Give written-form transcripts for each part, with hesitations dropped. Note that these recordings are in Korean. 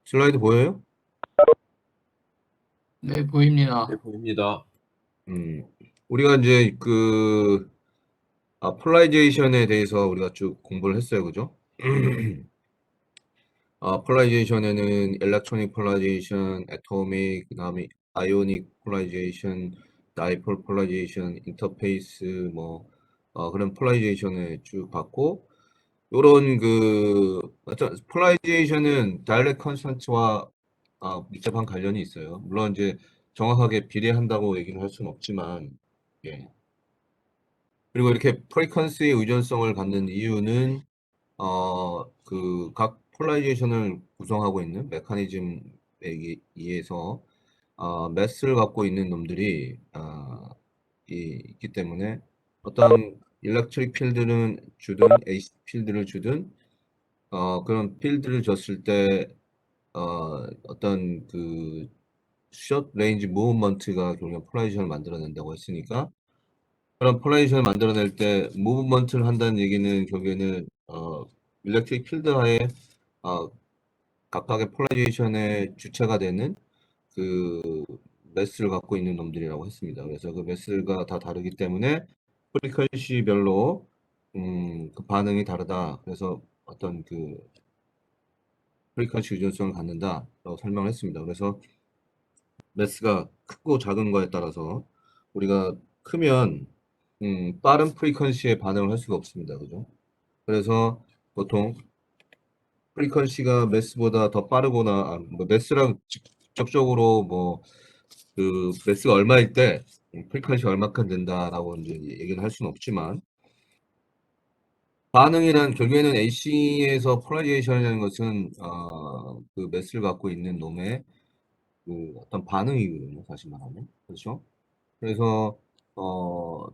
슬라이드 보여요? 네, 네, 보입니다. 보입니다. 음, 우리가 이제 폴라리제이션에 대해서 우리가 쭉 공부를 했어요. 그죠? 폴라리제이션에는 일렉트로닉 폴라리제이션, 애토믹, 그다음에 아이오닉 폴라리제이션, 다이폴 폴라리제이션, 인터페이스, 그런 폴라리제이션을 쭉 봤고, 요런 어떤 폴라리제이션은 다이렉트 컨스턴트와 밀접한 관련이 있어요. 물론 이제 정확하게 비례한다고 얘기를 할 수는 없지만, 예. 그리고 이렇게 프리퀀시의 의존성을 갖는 이유는 각 폴라리제이션을 구성하고 있는 메커니즘에 의해서 매스를 갖고 있는 놈들이 있기 때문에 어떤 일렉트릭 필드는 주든 AC 필드를 주든 그런 필드를 줬을 때 어떤 숏 레인지 무브먼트가 결국 폴라리제이션을 만들어낸다고 했으니까 그런 폴라리제이션을 만들어낼 때 무브먼트를 한다는 얘기는 결국에는 일렉트릭 필드 하에 어, 각각의 폴라리제이션의 주체가 되는 그 매스를 갖고 있는 놈들이라고 했습니다. 그래서 그 매스가 다 다르기 때문에 프리퀀시별로 그 반응이 다르다. 그래서 어떤 프리퀀시 유전성을 갖는다라고 설명을 했습니다. 그래서 매스가 크고 작은 거에 따라서 우리가 크면 빠른 프리퀀시에 반응을 할 수가 없습니다. 그죠? 그래서 보통 프리퀀시가 매스보다 더 빠르거나 매스랑 직접적으로 매스가 얼마일 때 프리퀀시가 얼마큼 된다라고 이제 얘기를 할 수는 없지만 반응이란 결국에는 AC에서 폴라리제이션이라는 것은 그 매스를 갖고 있는 놈의 어떤 반응이거든요. 사실 말하면. 그렇죠? 그래서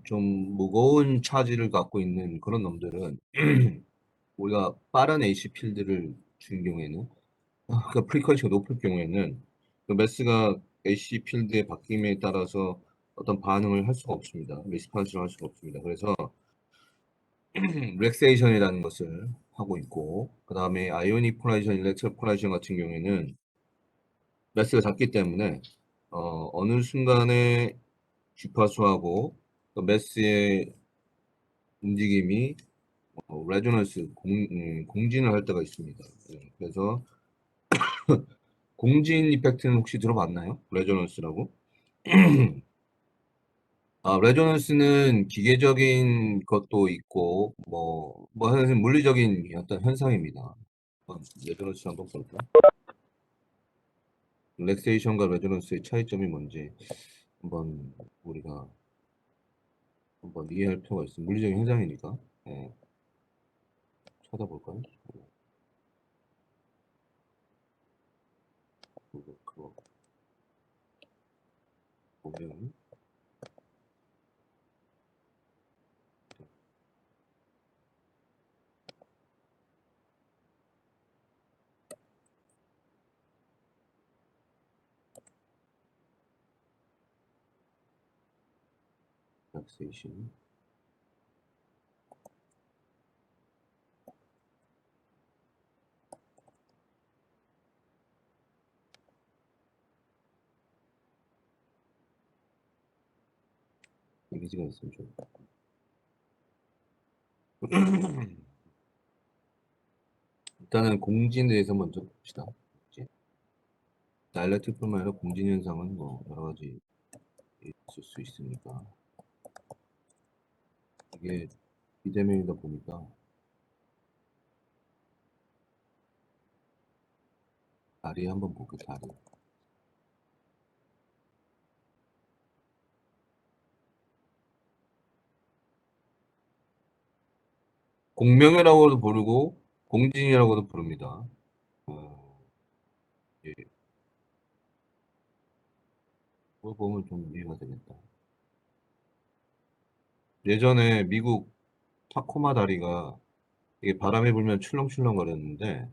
좀 무거운 차지를 갖고 있는 그런 놈들은 우리가 빠른 AC 필드를 주는 경우에는 그 프리퀀시가 높을 경우에는 그 매스가 AC 필드의 바뀜에 따라서 어떤 반응을 할 수가 없습니다. 리스폰스를 할 수가 없습니다. 그래서 렉세이션이라는 것을 하고 있고 그 다음에 아이오닉 폴라리제이션, 일렉트릭 폴라리제이션 같은 경우에는 매스가 작기 때문에 어느 순간에 주파수하고 그 매스의 움직임이 레조넌스 공진을 할 때가 있습니다. 예, 그래서 공진 이펙트는 혹시 들어봤나요? 레조넌스라고? 레조넌스는 기계적인 것도 있고 사실 물리적인 어떤 현상입니다. 레조넌스 한번 볼까? 렉세이션과 레조넌스의 차이점이 뭔지 한번 우리가 한번 이해할 필요가 있습니다. 물리적인 현상이니까. 예, 찾아볼까요? 그거 보면 렉세이션 이미지가 있으면 좋겠다. 일단은 공진에 대해서 먼저 봅시다. 다이렉트뿐만 아니라 공진 현상은 여러 가지 있을 수 있으니까 이게 비대면이다 보니까 다리 한번 볼게요. 다리. 공명이라고도 부르고 공진이라고도 부릅니다. 예, 그거 보면 좀 이해가 되겠다. 예전에 미국 타코마 다리가 이게 바람이 불면 출렁출렁 거렸는데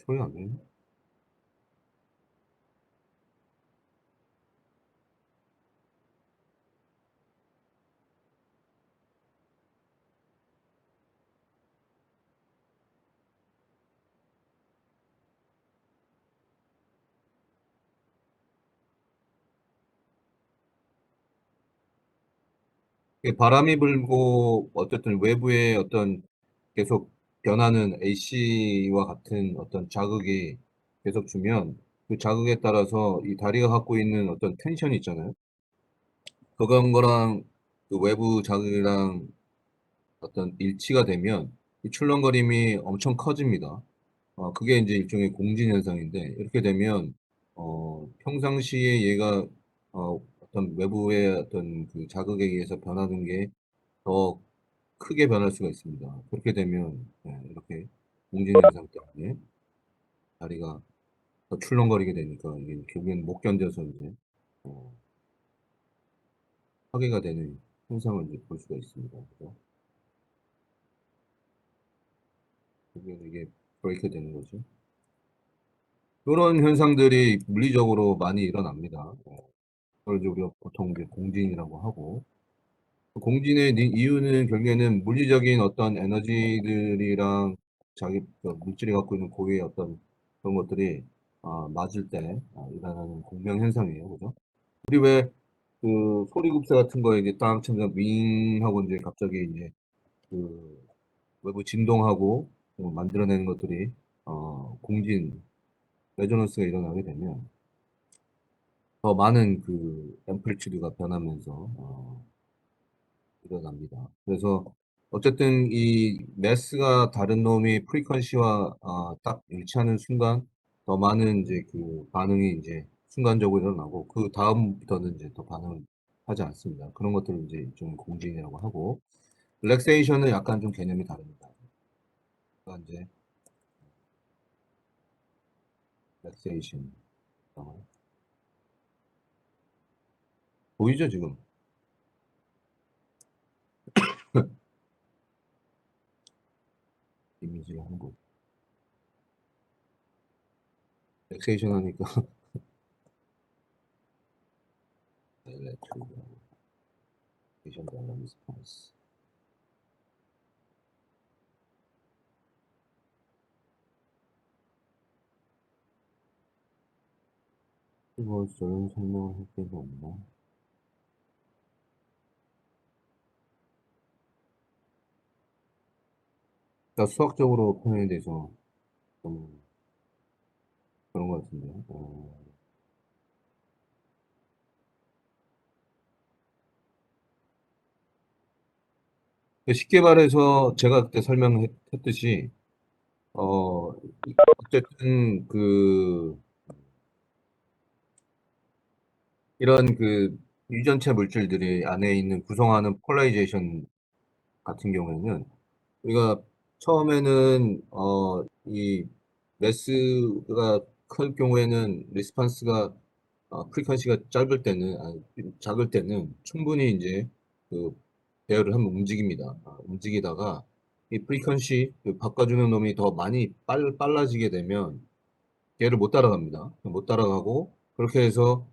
소리 안 들리네? 바람이 불고 어쨌든 외부의 어떤 계속 변하는 AC와 같은 어떤 자극이 계속 주면 그 자극에 따라서 이 다리가 갖고 있는 어떤 텐션 있잖아요. 그런 거랑 그 외부 자극이랑 어떤 일치가 되면 이 출렁거림이 엄청 커집니다. 그게 이제 일종의 공진 현상인데 이렇게 되면 평상시에 얘가 어떤 외부의 어떤 그 자극에 의해서 변하는 게 더 크게 변할 수가 있습니다. 그렇게 되면 이렇게 공진 현상 때문에 다리가 더 출렁거리게 되니까 이게 결국엔 못 견뎌서 이제 어, 파괴가 되는 현상을 이제 볼 수가 있습니다. 그래서 결국엔 이게 브레이크 되는 거죠. 그런 현상들이 물리적으로 많이 일어납니다. 그걸 이제 우리가 보통 이제 공진이라고 하고, 공진의 이유는 결국에는 물리적인 어떤 에너지들이랑 자기 그 물질이 갖고 있는 고유의 어떤 그런 것들이 맞을 때 일어나는 공명 현상이에요. 그죠? 우리 왜 그 소리급세 같은 거에 이제 땅 치면 윙 하고 이제 갑자기 이제 그 외부 진동하고 만들어내는 것들이 공진 레조넌스가 일어나게 되면 더 많은 그 앰플리튜드가 변하면서 일어납니다. 그래서 어쨌든 이 매스가 다른 놈이 프리퀀시와 딱 일치하는 순간 더 많은 이제 그 반응이 이제 순간적으로 일어나고 그 다음부터는 이제 더 반응을 하지 않습니다. 그런 것들을 이제 좀 공진이라고 하고 릴렉세이션은 약간 좀 개념이 다릅니다. 그러니까 이제 릴렉세이션 보이죠 지금 이미지를 하는 거. 릴렉세이션 하니까 릴렉세이션 밸런스 이거 저런 설명을 할 필요가 없나? 그러니까 수학적으로 표현에 대해서 좀 그런 것 같은데요. 쉽게 말해서 제가 그때 설명했듯이 어, 어쨌든 그 이런 그 유전체 물질들이 안에 있는 구성하는 폴라리제이션 같은 경우에는 우리가 처음에는 이 매스가 클 경우에는 리스판스가 프리퀀시가 짧을 때는 작을 때는 충분히 이제 그 배열을 한번 움직입니다. 움직이다가 이 프리퀀시 그 바꿔주는 놈이 더 많이 빨라지게 되면 얘를 못 따라갑니다. 못 따라가고 그렇게 해서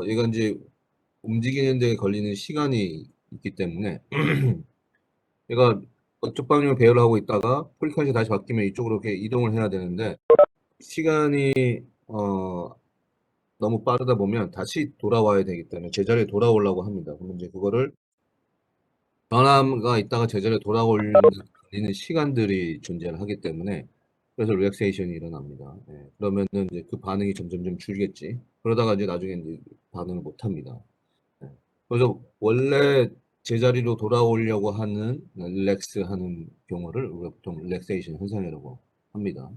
얘가 이제 움직이는 데 걸리는 시간이 있기 때문에 얘가 어쪽 방향으로 배열을 하고 있다가 프리퀀시 다시 바뀌면 이쪽으로 이렇게 이동을 해야 되는데 시간이 어, 너무 빠르다 보면 다시 돌아와야 되기 때문에 제자리에 돌아오려고 합니다. 그러면 이제 그거를 변화가 있다가 제자리에 돌아오는 걸리는 시간들이 존재를 하기 때문에 그래서 릴렉세이션이 일어납니다. 그러면은 이제 그 반응이 점점점 줄겠지. 그러다가 이제 나중에 이제 반응을 못 합니다. 예. 그래서 원래 제자리로 돌아오려고 하는 릴렉스 하는 경우를 우리가 보통 릴렉세이션 현상이라고 합니다.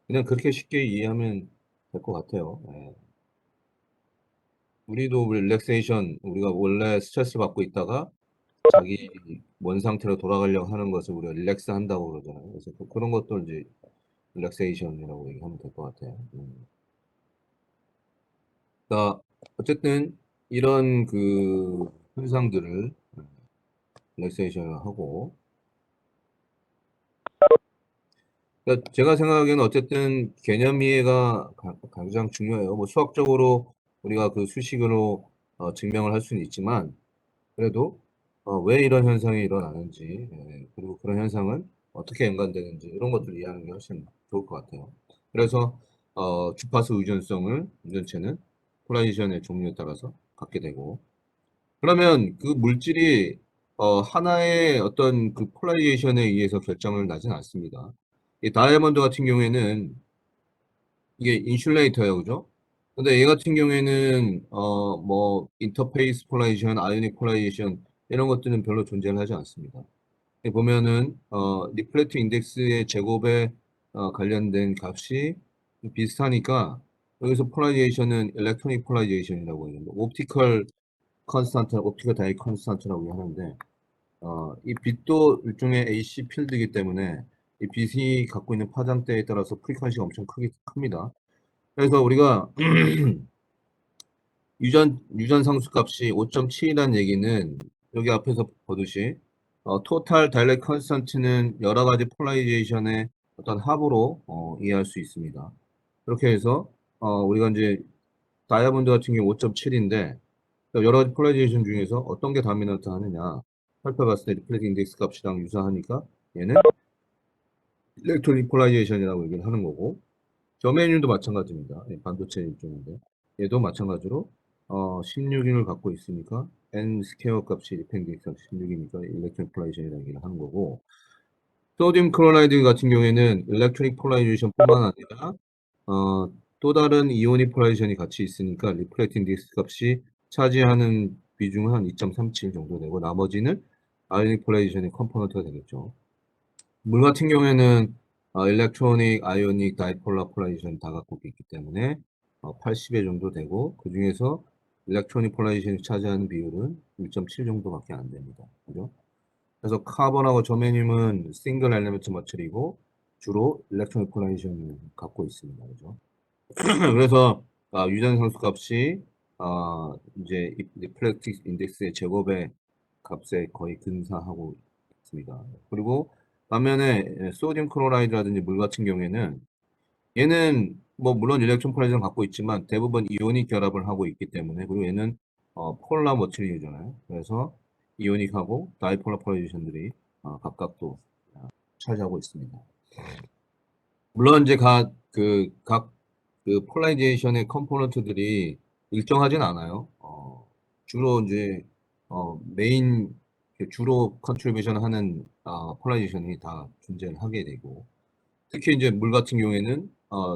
그냥 그렇게 쉽게 이해하면 될 것 같아요. 우리도 릴렉세이션, 우리가 원래 스트레스 받고 있다가 자기 원 상태로 돌아가려고 하는 것을 우리가 릴렉스 한다고 그러잖아요. 그래서 그런 것도 이제 릴렉세이션이라고 얘기하면 될 것 같아요. 그러니까 어쨌든 이런 그 현상들을 릴렉세이션을 하고 그러니까 제가 생각하기에는 어쨌든 개념 이해가 가장 중요해요. 뭐 수학적으로 우리가 그 수식으로 증명을 할 수는 있지만 그래도 왜 이런 현상이 일어나는지 그리고 그런 현상은 어떻게 연관되는지 이런 것들을 이해하는 게 훨씬 좋을 것 같아요. 그래서 주파수 의존성을 유전체는 폴라리전의 종류에 따라서 갖게 되고 그러면 그 물질이 하나의 어떤 그 폴라리제이션에 의해서 결정을 나진 않습니다. 이 다이아몬드 같은 경우에는 이게 인슐레이터예요, 그죠? 근데 얘 같은 경우에는 뭐 인터페이스 폴라리제이션, 아이오닉 폴라리제이션 이런 것들은 별로 존재를 하지 않습니다. 여기 보면은 리플렉트 인덱스의 제곱에 관련된 값이 비슷하니까 여기서 폴라리제이션은 일렉트로닉 폴라리제이션이라고 해요. 옵티컬 컨스탄트, 옵티컬 다이 컨스탄트라고 하는데 이 빛도 일종의 AC 필드이기 때문에 이 빛이 갖고 있는 파장대에 따라서 프리퀀시가 엄청 큽니다. 그래서 우리가 유전 상수값이 5.7이라는 얘기는 여기 앞에서 보듯이 토탈 다일렉트 컨스턴트는 여러 가지 폴라리제이션의 어떤 합으로 이해할 수 있습니다. 그렇게 해서 우리가 이제 다이아몬드 같은 경우 5.7인데 여러 가지 폴라리제이션 중에서 어떤 게 다미넌트 하느냐 살펴봤을 때 리플렉트 인덱스 값이랑 유사하니까 얘는 일렉트로닉 폴라리제이션이라고 얘기를 하는 거고 저메늄도 마찬가지입니다. 반도체 일종인데 얘도 마찬가지로 16인을 갖고 있으니까 n 스퀘어 값이 리플렉트 인덱스 16이니까 일렉트로닉 폴라리제이션이라고 얘기를 하는 거고 소디움 클로라이드 같은 경우에는 일렉트로닉 폴라리제이션뿐만 아니라 또 다른 이오닉 폴라리제이션이 같이 있으니까 리플렉트 인덱스 값이 차지하는 비중은 한 2.37 정도 되고 나머지는 아이오닉 폴라리제이션의 컴포넌트가 되겠죠. 물 같은 경우에는 일렉트로닉, 아이오닉, 다이폴라 폴라리제이션 다 갖고 있기 때문에 80회 정도 되고 그 중에서 일렉트로닉 폴라리제이션이 차지하는 비율은 1.7 정도밖에 안 됩니다. 그죠? 그래서 카본하고 저메늄은 싱글 엘리먼트 머틀이고 주로 일렉트로닉 폴라리제이션을 갖고 있습니다. 그죠? 그래서 유전 상수 값이 이제 리플렉틱 인덱스의 제곱의 값에 거의 근사하고 있습니다. 그리고 반면에 소디움 클로라이드라든지 물 같은 경우에는 얘는 뭐 물론 일렉트론 폴라리제이션 갖고 있지만 대부분 이오닉 결합을 하고 있기 때문에 그리고 얘는 폴라 머티리얼이잖아요. 그래서 이오닉하고 다이폴라 폴라리제이션들이 각각 또 차지하고 있습니다. 물론 이제 각 폴라리제이션의 컴포넌트들이 일정하진 않아요. 주로 이제 메인 주로 컨트리뷰션 하는 폴라리제이션이 다 존재를 하게 되고 특히 이제 물 같은 경우에는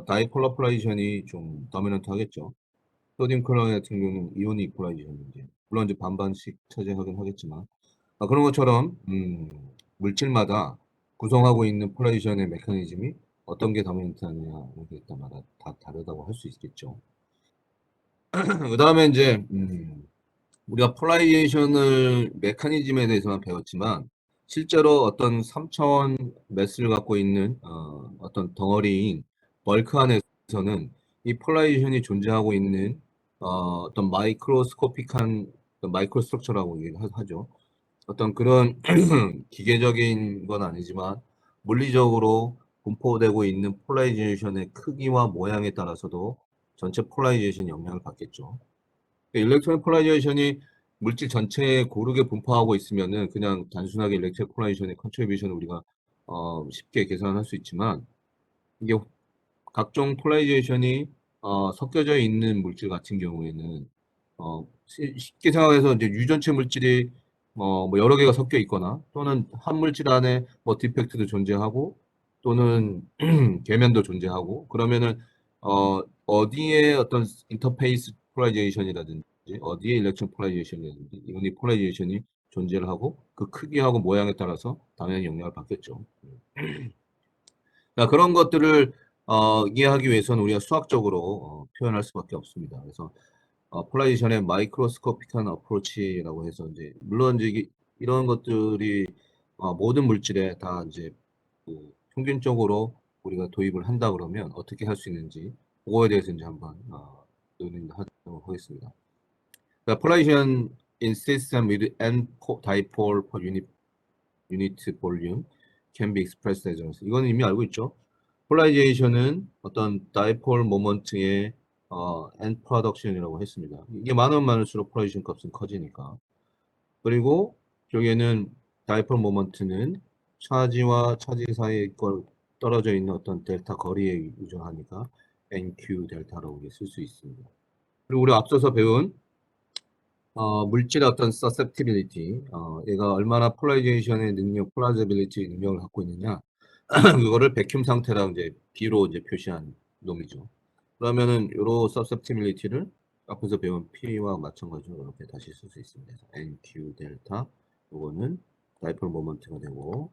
다이폴라 폴라리제이션이 좀 도미넌트 하겠죠. 소디움 클로라이드 같은 경우는 이오닉 폴라리제이션인지 물론 이제 반반씩 차지하긴 하겠지만 그런 것처럼 물질마다 구성하고 있는 폴라리제이션의 메커니즘이 어떤 게 다미넌트하느냐에 따라 다 다르다고 할 수 있겠죠. 그 다음에 이제 우리가 폴라리제이션을 메커니즘에 대해서만 배웠지만 실제로 어떤 3차원 매스를 갖고 있는 어떤 덩어리인 벌크 안에서는 이 폴라리제이션이 존재하고 있는 어떤 마이크로스코픽한 마이크로 스트럭처라고 하죠. 어떤 그런 기계적인 건 아니지만 물리적으로 분포되고 있는 폴라리제이션의 크기와 모양에 따라서도 전체 폴라리제이션이 영향을 받겠죠. 일렉트론 폴라리제이션이 물질 전체에 고르게 분포하고 있으면은 그냥 단순하게 일렉트론 폴라리제이션의 컨트리뷰션을 우리가 쉽게 계산할 수 있지만 이게 각종 폴라리제이션이 섞여져 있는 물질 같은 경우에는 쉽게 생각해서 이제 유전체 물질이 뭐 여러 개가 섞여 있거나 또는 한 물질 안에 뭐 디펙트도 존재하고 또는 계면도 존재하고 그러면은 어디에 어떤 인터페이스 폴라리제이션이라든지 어디에 일렉트론 폴라리제이션이라든지 이온이 폴라리제이션이 존재를 하고 그 크기하고 모양에 따라서 당연히 영향을 받겠죠. 그런 것들을 이해하기 위해서는 우리가 수학적으로 표현할 수밖에 없습니다. 그래서 폴라리제이션의 마이크로스코픽한 어프로치라고 해서 이제 물론 이제 이런 것들이 모든 물질에 다 이제 그 평균적으로 우리가 도입을 한다 그러면 어떻게 할 수 있는지 그거에 대해서 이제 한번 논의하도록 하겠습니다. 그러니까 폴라리제이션 in system with n dipole per unit volume can be expressed as 이거는 이미 알고 있죠. 폴라리제이션은 어떤 다이폴 모먼트의 end production이라고 했습니다. 이게 많으면 많을수록 폴라리제이션 값은 커지니까. 그리고 여기에는 다이폴 모먼트는 차지와 차지 사이에 떨어져 있는 어떤 델타 거리에 의존하니까 NQ 델타라고 쓸 수 있습니다. 그리고 우리 앞서서 배운 물질의 어떤 susceptibility, 얘가 얼마나 폴라리제이션의 능력, 폴라리제빌리티 능력을 갖고 있느냐, 그거를 백큐 상태라고 이제 B로 이제 표시한 놈이죠. 그러면은 요로 susceptibility를 앞에서 배운 P와 마찬가지로 이렇게 다시 쓸 수 있습니다. NQ 델타, 요거는 다이폴 모먼트가 되고,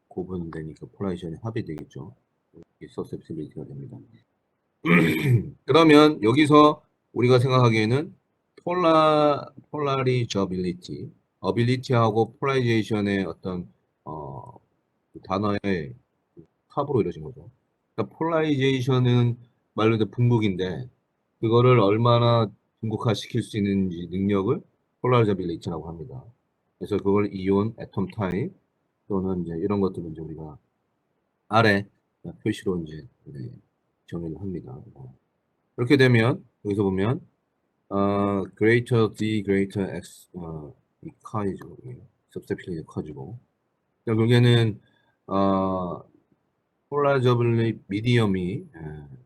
고분되니까 폴라리제이션이 합이 되겠죠. 이게 susceptibility가 됩니다. 그러면 여기서 우리가 생각하기에는 폴라리저빌리티, 어빌리티하고 폴라리제이션의 어떤 그 단어의 합으로 이루어진 거죠. 그러니까 폴라리제이션은 말 그대로 분국인데 그거를 얼마나 분국화시킬 수 있는지 능력을 폴라리저빌리티라고 합니다. 그래서 그걸 이온, 애톰 타입 또는 이제 이런 것들은 이제 우리가 아래 표시로 이제 정의를 합니다. 그렇게 되면 여기서 보면 greater D, greater X 이 커지고 substitution이 커지고 결국에는 폴라저블리 미디엄이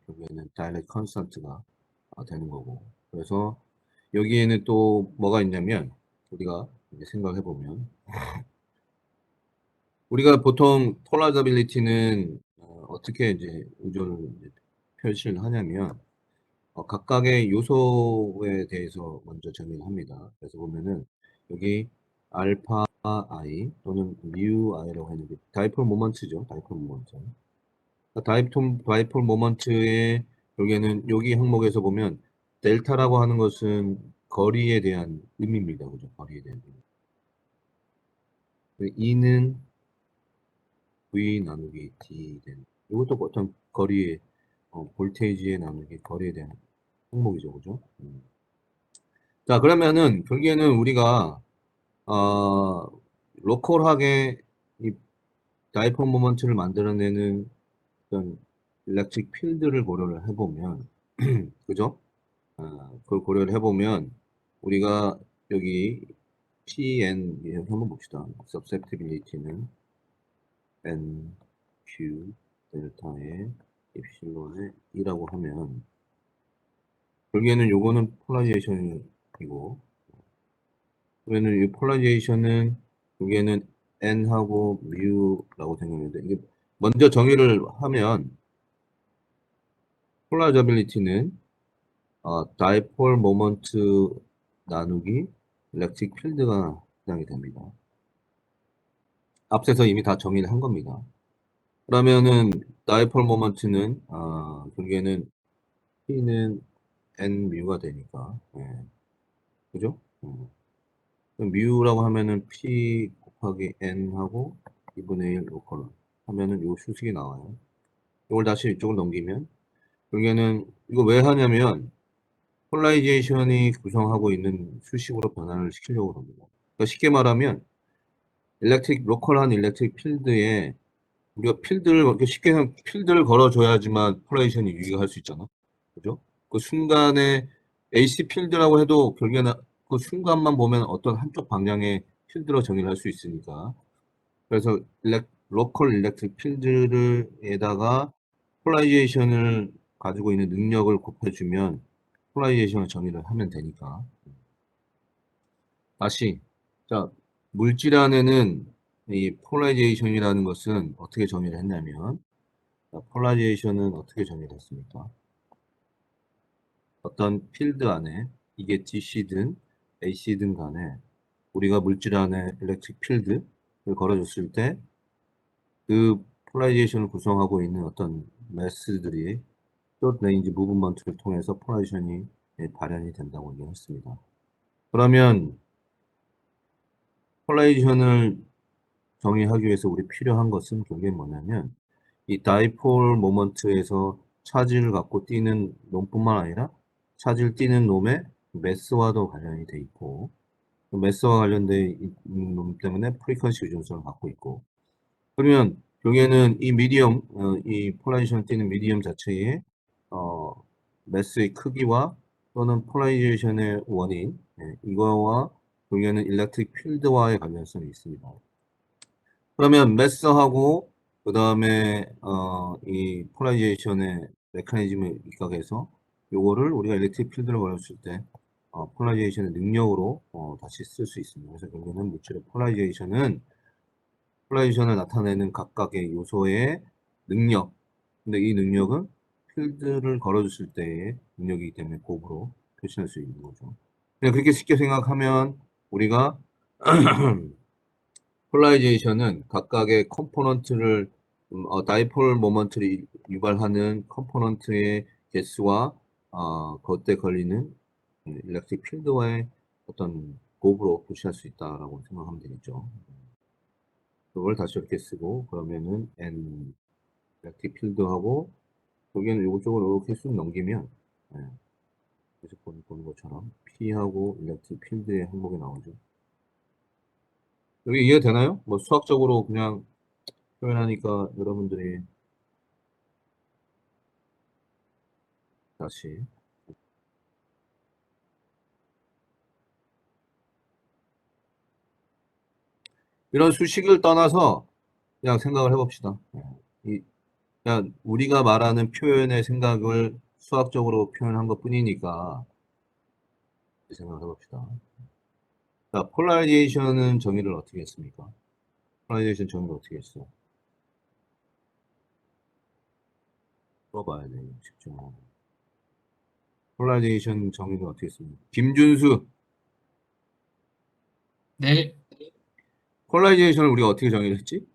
결국에는 다이렉트 컨스턴트가 되는 거고 그래서 여기에는 또 뭐가 있냐면 우리가 생각해 보면 우리가 보통 폴라저빌리티는 어떻게 이제 우조를 표시를 하냐면 각각의 요소에 대해서 먼저 정의를 합니다. 그래서 보면은 여기 알파 i 또는 뮤 i라고 했는데 다이폴 모먼트죠. 다이폴 모먼트. 다이폴 모먼트의 여기에는 여기 항목에서 보면 델타라고 하는 것은 거리에 대한 의미입니다. 그죠? 거리에 대한 의미. E는 V 나누기 D 되는 이것도 어떤 거리의 볼테이지에 나누기 거리에 대한 항목이죠. 그죠? 자, 그러면은 결국에는 우리가 어, 로컬하게 이 다이폰 모먼트를 만들어내는 어떤 일렉트릭 필드를 고려를 해보면, 그죠? 그걸 고려를 해보면 우리가 여기 PN 이렇게 한번 봅시다. susceptibility는 NQ 델타의 입실론의 2라고 하면 결국에는 요거는 폴라리제이션이고 그러면 이 폴라리제이션은 여기에는 n하고 뮤라고 생각하는데 이게 먼저 정의를 하면 폴라리저빌리티는 다이폴 모먼트 나누기 일렉트릭 필드가 해당이 됩니다. 앞서서 이미 다 정의를 한 겁니다. 그러면은 다이폴 모먼트는 결국에는 P는 n 뮤가 되니까 그죠? 뮤라고 하면은 P 곱하기 n 하고 2분의 1 로컬 하면은 요 수식이 나와요. 이걸 다시 이쪽을 넘기면 결국에는 이거 왜 하냐면 폴라리제이션이 구성하고 있는 수식으로 변환을 시키려고 합니다. 그러니까 쉽게 말하면 로컬한 일렉트릭 필드에 우리가 필드를 이렇게 쉽게 하면 필드를 걸어줘야지만 폴라리제이션이 유의할 수 있잖아. 그죠? 그 순간에 AC 필드라고 해도 결국에는 그 순간만 보면 어떤 한쪽 방향의 필드로 정의를 할 수 있으니까 그래서 로컬 일렉트릭 필드를에다가 폴라리제이션을 가지고 있는 능력을 곱해주면 폴라리제이션을 정의를 하면 되니까 다시 자 물질 안에는 이 폴라리제이션이라는 것은 어떻게 정의를 했냐면 폴라리제이션은 어떻게 정의를 했습니까? 어떤 필드 안에 이게 DC든 AC든 간에 우리가 물질 안에 일렉트릭 필드를 걸어줬을 때 그 폴라리제이션을 구성하고 있는 어떤 매스들이 숏 레인지 무브먼트를 통해서 폴라리제이션이 발현이 된다고 얘기했습니다. 그러면 폴라리제이션을 정의하기 위해서 우리 필요한 것은 그게 뭐냐면 이 다이폴 모먼트에서 차지를 갖고 뛰는 놈뿐만 아니라 차지를 뛰는 놈의 매스와도 관련이 돼 있고 매스와 관련된 있는 놈 때문에 프리퀀시 유전성을 갖고 있고 그러면 여기에는 이 미디엄, 이 폴라리제이션 뛰는 미디엄 자체의 어, 매스의 크기와 또는 폴라리제이션의 원인, 이거와 여기에는 일렉트릭 필드와의 관련성이 있습니다. 그러면 매스하고 그 다음에 이 폴라리제이션의 메커니즘을 입각해서 요거를 우리가 일렉트릭 필드를 걸었을 때 폴라리제이션의 능력으로 다시 쓸 수 있습니다. 그래서 결국에는 물질의 폴라리제이션을 나타내는 각각의 요소의 능력. 근데 이 능력은 필드를 걸어줬을 때의 능력이기 때문에 곱으로 표시할 수 있는 거죠. 그냥 그렇게 쉽게 생각하면 우리가 폴라리제이션은 각각의 컴포넌트를 다이폴 모먼트를 유발하는 컴포넌트의 개수와 그때 걸리는 일렉트릭 필드와의 어떤 곱으로 표시할 수 있다라고 생각하면 되겠죠. 그걸 다시 이렇게 쓰고 그러면은 n 일렉트릭 필드하고 여기는 이쪽으로 이렇게 쑥 넘기면 계속 보는 것처럼 P하고 일렉트릭 필드의 항목이 나오죠. 여기 이해되나요? 뭐 수학적으로 그냥 표현하니까 여러분들이 다시 이런 수식을 떠나서 그냥 생각을 해봅시다. 그냥 우리가 말하는 표현의 생각을 수학적으로 표현한 것 뿐이니까 생각을 해봅시다. 자, 폴라리제이션은 정의를 어떻게 했습니까? 폴라리제이션 정의를 어떻게 했어? 풀어봐야 돼. 집중. 폴라리제이션 정의를 어떻게 했습니까? 김준수, 네, 폴라리제이션을 우리가 어떻게 정의를 했지?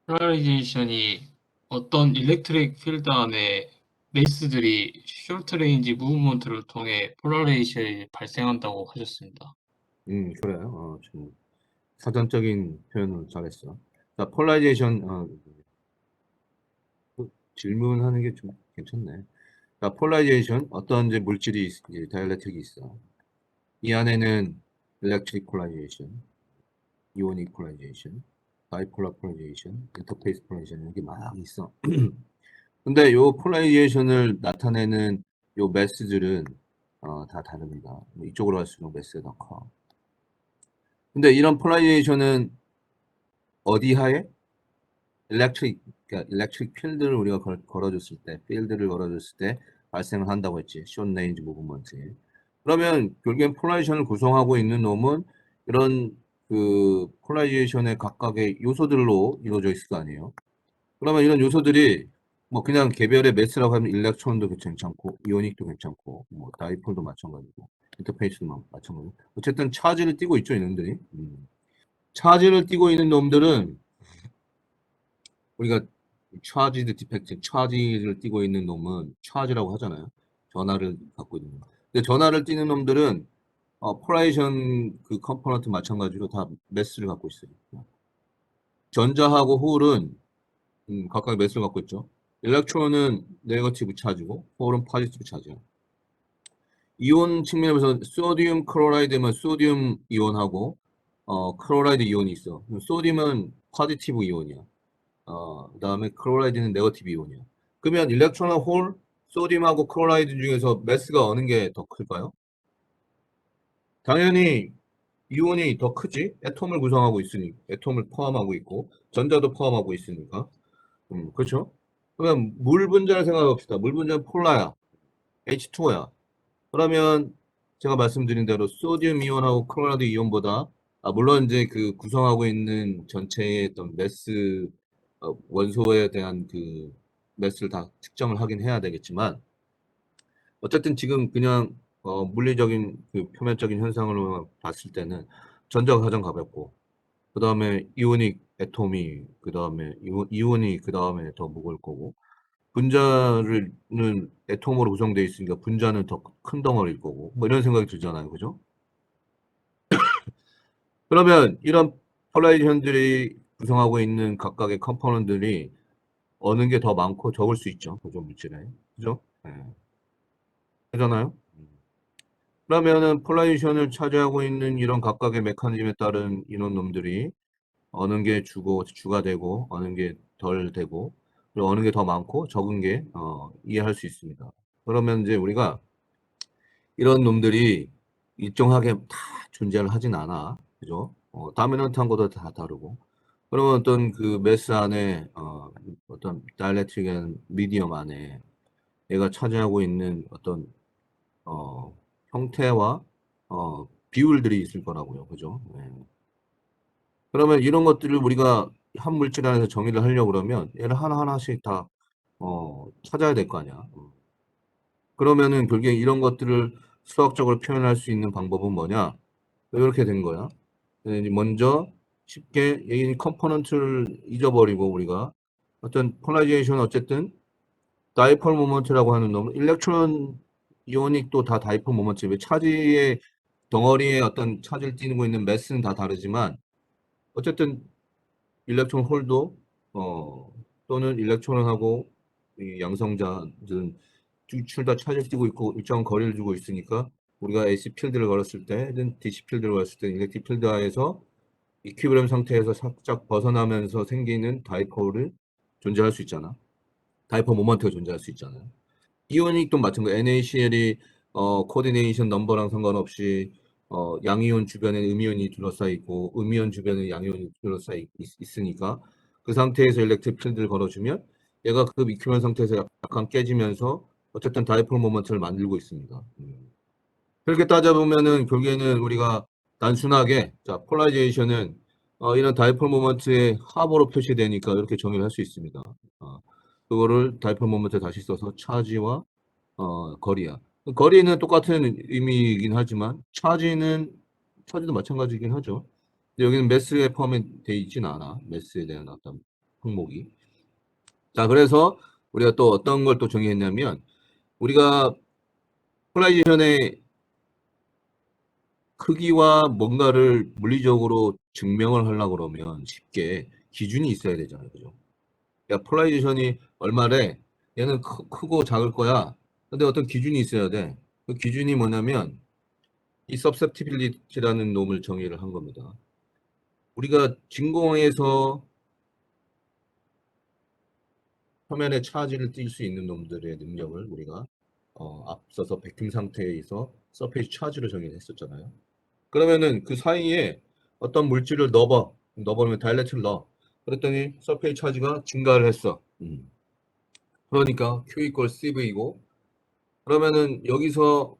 폴라리제이션이 어떤 일렉트릭 필드 안에 메이스들이 숏 레인지 무브먼트를 통해 폴라리제이션이 발생한다고 하셨습니다. 그래요. 좀 사전적인 표현을 잘했어. 자, 폴라리제이션, 질문하는 게 좀 괜찮네. 자, 폴라리제이션, 어떤 이제 물질이, 이제 다이엘렉트릭이 있어. 이 안에는 electric polarization, ionic polarization, bipolar polarization, interface polarization 이렇게 막 있어. 근데 요 폴라리제이션을 나타내는 요 매스들은 다 다릅니다. 뭐 이쪽으로 갈수록 매스가 더 커. 근데 이런 폴라리제이션은 어디 하에? 그러니까 일렉트릭 필드를 우리가 걸어줬을 때, 필드를 걸어줬을 때 발생을 한다고 했지. 숏 레인지 무브먼트. 그러면 결국엔 폴라리제이션을 구성하고 있는 놈은 이런 그 폴라리제이션의 각각의 요소들로 이루어져 있을 거 아니에요. 그러면 이런 요소들이 뭐 그냥 개별의 매스라고 하면 일렉트론도 괜찮고 이오닉도 괜찮고 뭐 다이폴도 마찬가지고 인터페이스도 마찬가지고 어쨌든 차지를 띠고 있죠 이놈들이. 차지를 띠고 있는 놈들은 우리가 차지드 디펙트, 차지를 띠고 있는 놈은 차지라고 하잖아요. 전하를 갖고 있는 놈. 근데 전하를 띠는 놈들은 폴라리제이션 그 컴포넌트 마찬가지로 다 매스를 갖고 있어요. 전자하고 홀은 각각 매스를 갖고 있죠. 일렉트론은 네거티브 차지고 홀은 포지티브 차지야. 이온 측면에서 소디움 클로라이드면 소디움 이온하고 클로라이드 이온이 있어. 소디움은 포지티브 이온이야. 그다음에 클로라이드는 네거티브 이온이야. 그러면 일렉트론과 홀, 소디움하고 클로라이드 중에서 매스가 어느 게 더 클까요? 당연히 이온이 더 크지. 애톰을 구성하고 있으니, 애톰을 포함하고 있고, 전자도 포함하고 있으니까. 그렇죠? 그러면 물 분자를 생각해 봅시다. 물 분자는 폴라야. H2O야. 그러면 제가 말씀드린 대로 소디움 이온하고 클로라이드 이온보다 물론 이제 그 구성하고 있는 전체의 어떤 매스 원소에 대한 그 매스를 다 측정을 하긴 해야 되겠지만 어쨌든 지금 그냥 물리적인 그 표면적인 현상으로 봤을 때는 전자가 가장 가볍고 그 다음에 이오닉 애톰이 그 다음에 이온이 그 다음에 더 무거울 거고 분자는 애톰으로 구성되어 있으니까 분자는 더 큰 덩어리일 거고 뭐 이런 생각이 들잖아요, 그죠? 그러면 이런 폴라리제이션들이 구성하고 있는 각각의 컴포넌트들이 어느 게 더 많고 적을 수 있죠, 보존 물질에, 그죠? 네. 그잖아요. 그러면은 폴라리제이션을 차지하고 있는 이런 각각의 메커니즘에 따른 이런 놈들이 어느 게 주가 되고 어느 게 덜 되고 그리고 어느 게 더 많고 적은 게 이해할 수 있습니다. 그러면 이제 우리가 이런 놈들이 일정하게 다 존재를 하진 않아. 그죠? 다미넌트한 것도 다 다르고. 그러면 어떤 그 매스 안에, 어떤 다이렉트릭한 미디엄 안에 얘가 차지하고 있는 어떤, 어, 형태와 비율들이 있을 거라고요. 그죠? 네. 그러면 이런 것들을 우리가 한 물질 안에서 정의를 하려고 그러면 얘를 하나하나씩 다 찾아야 될 거 아니야. 그러면은 결국에 이런 것들을 수학적으로 표현할 수 있는 방법은 뭐냐? 이렇게 된 거야. 먼저 쉽게 이 컴포넌트를 잊어버리고 우리가 어떤 폴라리제이션 어쨌든 다이폴 모먼트라고 하는 놈, 일렉트론 이오닉도 다 다이폴 모먼트. 왜 차지의 덩어리에 어떤 차지를 띠고 있는 매스는 다 다르지만 어쨌든 일렉트론 홀도 또는 일렉트론하고 이 양성자들은 둘 다 차지를 띠고 있고 일정한 거리를 두고 있으니까 우리가 AC 필드를 걸었을 때는 DC 필드를 걸었을 때 일렉트릭 필드 하에서 이퀴브리엄 상태에서 살짝 벗어나면서 생기는 다이폴을 존재할 수 있잖아. 다이폴 모먼트가 존재할 수 있잖아요. 이온이 또 마찬가지. NaCl이 코디네이션 넘버랑 상관없이 양이온 주변에 음이온이 둘러싸여 있고 음이온 주변에 양이온이 둘러싸여 있으니까 그 상태에서 일렉트릭 필드를 걸어주면 얘가 그 미큐면 상태에서 약간 깨지면서 어쨌든 다이폴 모먼트를 만들고 있습니다. 그렇게 따져보면은 결국에는 우리가 단순하게 자 폴라리제이션은 이런 다이폴 모먼트의 합으로 표시되니까 이렇게 정의를 할 수 있습니다. 그거를 다이폴 모먼트 다시 써서 차지와 거리야. 거리는 똑같은 의미이긴 하지만 차지도 마찬가지이긴 하죠. 근데 여기는 매스에 포함되어 있지는 않아. 매스에 대한 어떤 항목이. 자, 그래서 우리가 또 어떤 걸 또 정의했냐면 우리가 폴라리제이션의 크기와 뭔가를 물리적으로 증명을 하려고 그러면 쉽게 기준이 있어야 되잖아요. 그죠? 야, 폴라리제이션이 얼마래? 얘는 크고 작을 거야. 근데 어떤 기준이 있어야 돼. 그 기준이 뭐냐면 이 susceptibility라는 놈을 정의를 한 겁니다. 우리가 진공에서 표면에 차지를 띌 수 있는 놈들의 능력을 우리가 앞서서 백팀 상태에서 서페이스 차지를 정의했었잖아요. 그러면은 그 사이에 어떤 물질을 넣어버리면 다일렉트를 넣어. 그랬더니 서페이스 차지가 증가를 했어. 그러니까 Q 이퀄 CV이고 그러면은 여기서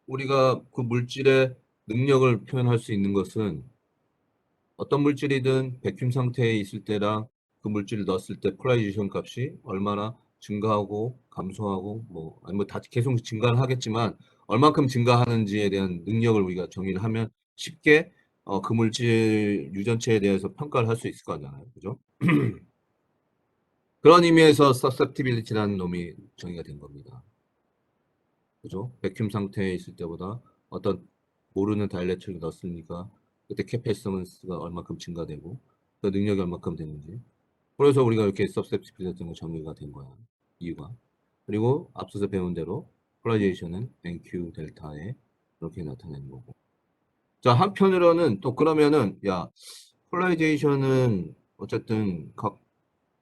우리가 그 물질의 능력을 표현할 수 있는 것은 어떤 물질이든 백큐 상태에 있을 때랑 그 물질을 넣었을 때 폴라리제이션 값이 얼마나 증가하고 감소하고 뭐 아니 뭐 다 계속 증가를 하겠지만 얼만큼 증가하는지에 대한 능력을 우리가 정의를 하면 쉽게 그 물질 유전체에 대해서 평가를 할 수 있을 거잖아요. 그죠? 그런 의미에서 susceptibility라는 놈이 정의가 된 겁니다. 그죠? 백큐 상태에 있을 때보다 어떤 모르는 다이렉트를 넣었으니까 그때 캐패시터먼스가 얼마큼 증가되고 그 능력이 얼마큼 되는지 그래서 우리가 이렇게 서브셉티빌리티 정의가 된 거야. 이유가. 그리고 앞서서 배운 대로 폴라리제이션은 NQ 델타에 이렇게 나타내는 거고. 자, 한편으로는 또 그러면은 야, 폴라리제이션은 어쨌든 각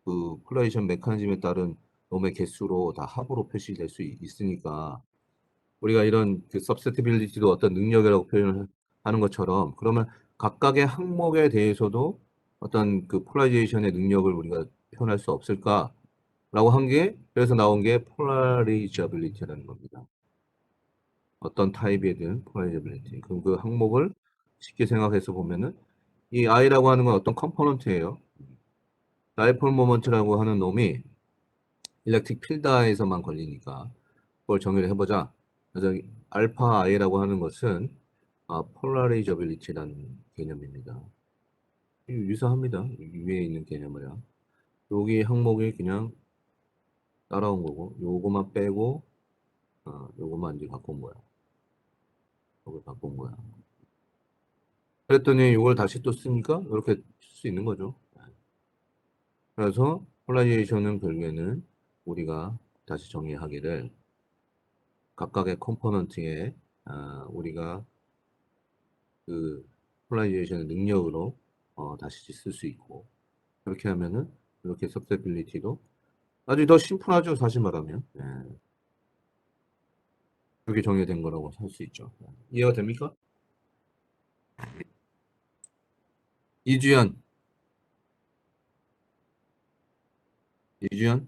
그 폴라리제이션 메커니즘에 따른 놈의 개수로 다 합으로 표시될 수 있으니까 우리가 이런 그 서브세티빌리티도 어떤 능력이라고 표현을 하는 것처럼 그러면 각각의 항목에 대해서도 어떤 그 폴라리제이션의 능력을 우리가 표현할 수 없을까라고 한 게 그래서 나온 게 폴라리저빌리티라는 겁니다. 어떤 타입이든 폴라리저빌리티. 그럼 그 항목을 쉽게 생각해서 보면은 이 I라고 하는 건 어떤 컴포넌트예요. 다이폴 모먼트라고 하는 놈이 일렉트릭 필드에서만 걸리니까 그걸 정의를 해보자. 그래서 알파 I라고 하는 것은 폴라리저빌리티라는 개념입니다. 유사합니다. 위에 있는 개념이랑. 여기 항목이 그냥 따라온 거고, 요거만 빼고, 요거만 이제 바꾼 거야. 요걸 바꾼 거야. 그랬더니 요걸 다시 또 쓰니까 이렇게 쓸 수 있는 거죠. 그래서 폴라리제이션은 결국에는 우리가 다시 정의하기를 각각의 컴포넌트에 우리가 그 폴라리제이션의 능력으로 다시 쓸 수 있고 그렇게 하면은 이렇게 서스테빌리티도 아주 더 심플하죠 사실 말하면 그렇게 정의된 거라고 할 수 있죠. 이해가 됩니까? 이주연, 이주연,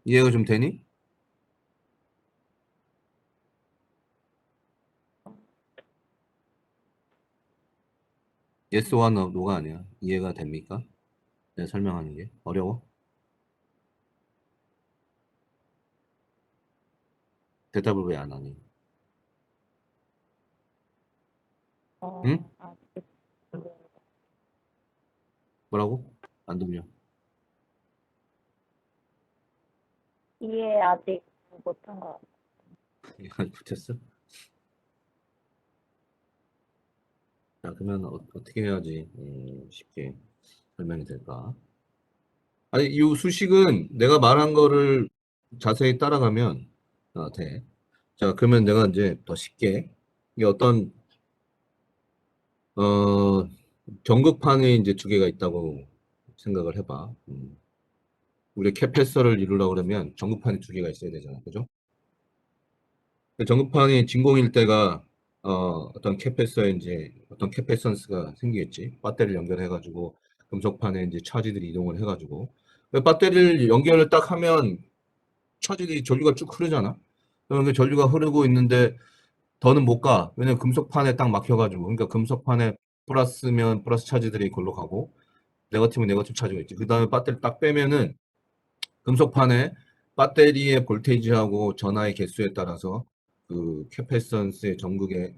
이해가 좀 되니? Yes와 no가 아니야. 이해가 됩니까? 내가 설명하는 게 어려워? 대답을 왜 안 하니? 응? 아직 뭐라고? 안 들려. 이해 아직 못한 것 같아요. 이해가 붙였어? 자, 그러면 어떻게 해야지 쉽게 설명이 될까? 아니, 이 수식은 내가 말한 거를 자세히 따라가면 돼. 자, 그러면 내가 이제 더 쉽게 이게 어떤 어 전극판이 이제 두 개가 있다고 생각을 해봐. 우리 캐패서를 이루려고 그러면 전극판이 두 개가 있어야 되잖아, 그죠? 전극판이 진공일 때가 어떤 캐패서에 이제 어떤 캐패선스가 생기겠지. 배터리를 연결해가지고 금속판에 이제 차지들이 이동을 해가지고 배터리를 연결을 딱 하면 차지들이 전류가 쭉 흐르잖아. 그러면 그 전류가 흐르고 있는데 더는 못 가. 왜냐면 금속판에 딱 막혀가지고. 그러니까 금속판에 플러스면 플러스 차지들이 걸로 가고 네거티브면 네거티브 차지가 있지. 그 다음에 배터리 딱 빼면은 금속판에 배터리의 볼테이지하고 전하의 개수에 따라서 그 캐패시턴스의 전극의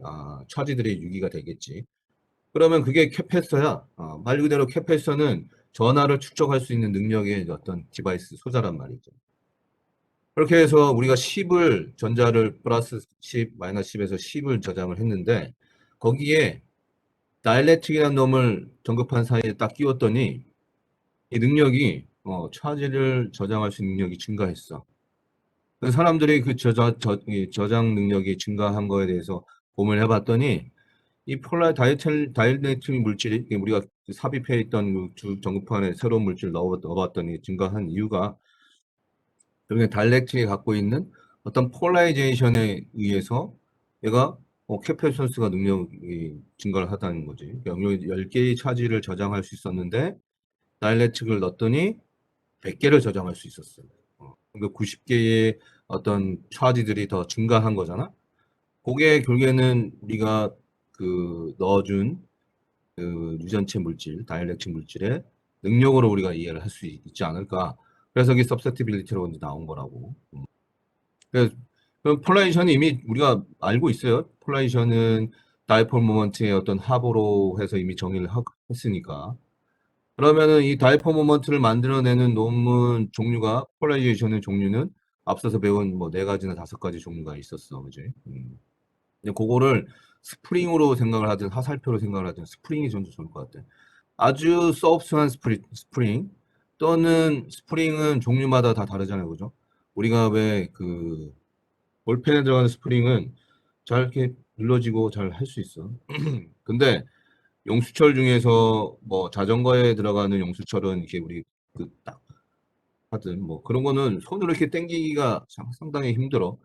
차지들의 유기가 되겠지. 그러면 그게 캐패서야. 말 그대로 캐패서는 전하를 축적할 수 있는 능력의 어떤 디바이스 소자란 말이죠. 그렇게 해서 우리가 10을 전자를 플러스 10, 마이너스 10에서 10을 저장을 했는데 거기에 다일렉트릭이라는 놈을 전극판 사이에 딱 끼웠더니 이 능력이 차지를 저장할 수 있는 능력이 증가했어. 그래서 사람들이 그 이 저장 능력이 증가한 거에 대해서 고민을 해봤더니 이 다이일렉트릭 물질이 우리가 삽입해 있던 그주 전극판에 새로운 물질을 넣어봤더니 증가한 이유가 결국에 다이일렉트릭이 갖고 있는 어떤 폴라리제이션에 의해서 얘가 캐패선스가 능력이 증가를 하다는 거지. 그러니까 10개의 차지를 저장할 수 있었는데 다이일렉트릭을 넣었더니 100개를 저장할 수 있었어요. 그러니까 90개의 어떤 차지들이 더 증가한 거잖아. 그게 결국에는 우리가 그 넣어준 그 유전체 물질, 다이일렉트릭 물질의 능력으로 우리가 이해를 할 수 있지 않을까. 그래서 이게 서셉티빌리티라고 이제 나온 거라고. 그래서 그 폴라리션이 이미 우리가 알고 있어요. 폴라리션은 다이폴 모먼트의 어떤 합으로 해서 이미 정의를 했으니까. 그러면은 이 다이폴 모먼트를 만들어내는 논문 종류가 폴라리제이션의 종류는 앞서서 배운 뭐 4가지나 5가지 종류가 있었어. 그지? 근데 그거를 스프링으로 생각을 하든 화살표로 생각을 하든 스프링이 좀 더 좋을 것 같아. 아주 소프트한 스프링 또는 스프링은 종류마다 다 다르잖아요. 그죠? 우리가 왜그 볼펜에 들어가는 스프링은 잘 이렇게 눌러지고 잘 할 수 있어. 근데 용수철 중에서 뭐 자전거에 들어가는 용수철은 이렇게 우리 그 딱 하든 뭐 그런 거는 손으로 이렇게 당기기가 상당히 힘들어.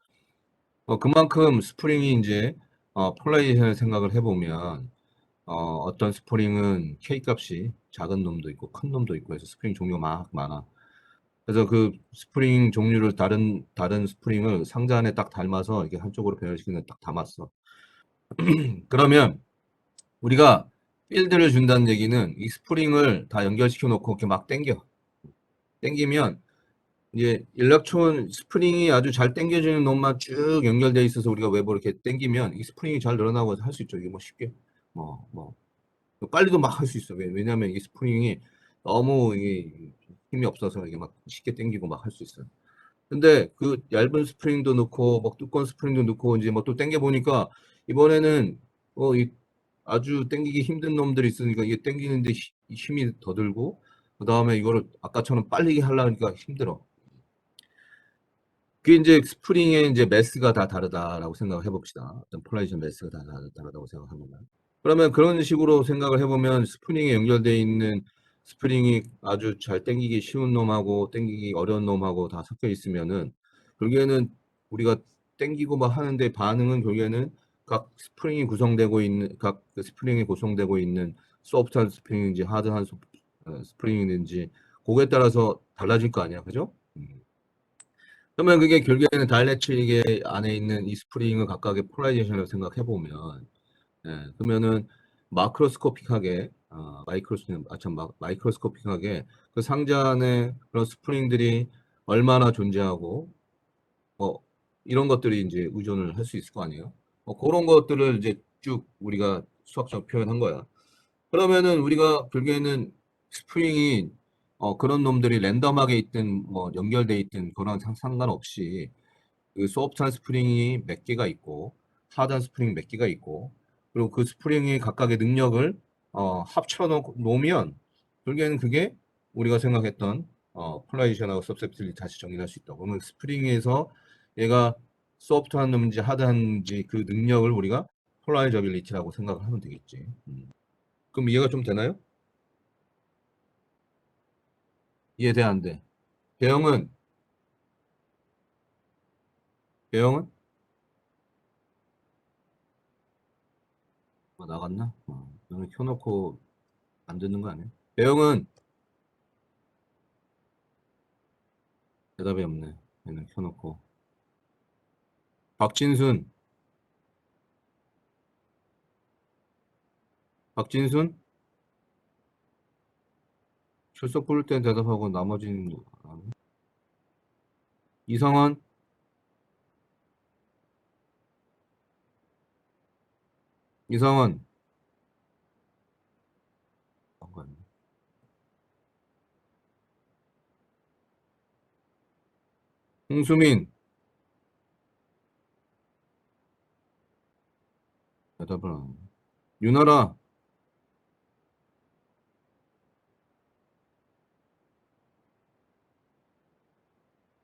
그만큼 스프링이 이제 폴라리제이션을 생각을 해보면 어떤 스프링은 K 값이 작은 놈도 있고 큰 놈도 있고 해서 스프링 종류가 막 많아. 그래서 그 스프링 종류를 다른 스프링을 상자 안에 딱 담아서 이렇게 한쪽으로 배열시키는 딱 담았어. 그러면 우리가 필드를 준다는 얘기는 이 스프링을 다 연결시켜 놓고 이렇게 막 당기면 이제 일렉트론 스프링이 아주 잘 당겨지는 놈만 쭉 연결돼 있어서 우리가 외부로 이렇게 당기면 이 스프링이 잘 늘어나고 할 수 있죠. 이게 뭐 쉽게 뭐 빨리도 막 할 수 있어. 왜냐하면 이 스프링이 너무 이게 힘이 없어서 이게 막 쉽게 당기고 막 할 수 있어요. 근데 그 얇은 스프링도 넣고 뭐 두꺼운 스프링도 넣고 이제 뭐 또 당겨 보니까 이번에는 이 아주 당기기 힘든 놈들이 있으니까 이게 당기는데 힘이 더 들고 그 다음에 이거를 아까처럼 빨리 하려니까 힘들어. 그게 이제 스프링의 이제 매스가 다 다르다라고 생각을 해봅시다. 어떤 폴라리전 매스가 다 다르다고 생각하면. 그러면 그런 식으로 생각을 해보면 스프링에 연결되어 있는 스프링이 아주 잘 당기기 쉬운 놈하고 당기기 어려운 놈하고 다 섞여 있으면은 결국에는 우리가 당기고 막 하는데 반응은 결국에는 각 스프링이 구성되고 있는 각그 스프링이 구성되고 있는 소프트한 스프링인지 하드한 스프링인지 그거에 따라서 달라질 거 아니야, 그죠? 그러면 그게 결국에는 다이렉트릭의 안에 있는 이 스프링을 각각의 폴라리제이션으로 생각해 보면, 그러면은 마크로스코픽하게 마이크로스코픽하게 그 상자 안에 그런 스프링들이 얼마나 존재하고 이런 것들이 이제 의존을 할 수 있을 거 아니에요. 그런 것들을 이제 쭉 우리가 수학적으로 표현한 거야. 그러면은 우리가 결국에는 스프링이 그런 놈들이 랜덤하게 있든 뭐 연결돼 있든 그런 상관없이 그 소프트한 스프링이 몇 개가 있고 하드한 스프링 몇 개가 있고 그리고 그 스프링이 각각의 능력을 합쳐 놓으면 결국에는 그게 우리가 생각했던 폴라리제이션하고 서셉티빌리티 다시 정리할 수 있다. 그러면 스프링에서 얘가 소프트한 놈인지 하드한지 그 능력을 우리가 폴라리저빌리티라고 생각을 하면 되겠지. 그럼 이해가 좀 되나요? 이해돼 안 돼? 배영은 배영은 나갔나? 너는 켜놓고 안 듣는 거 아니야? 배영은 대답이 없네. 얘는 켜놓고. 박진순, 박진순 출석 부를 땐 대답하고 나머지는 안 해. 이성원, 이성원. 홍수민 대답을 안 해. 윤아라,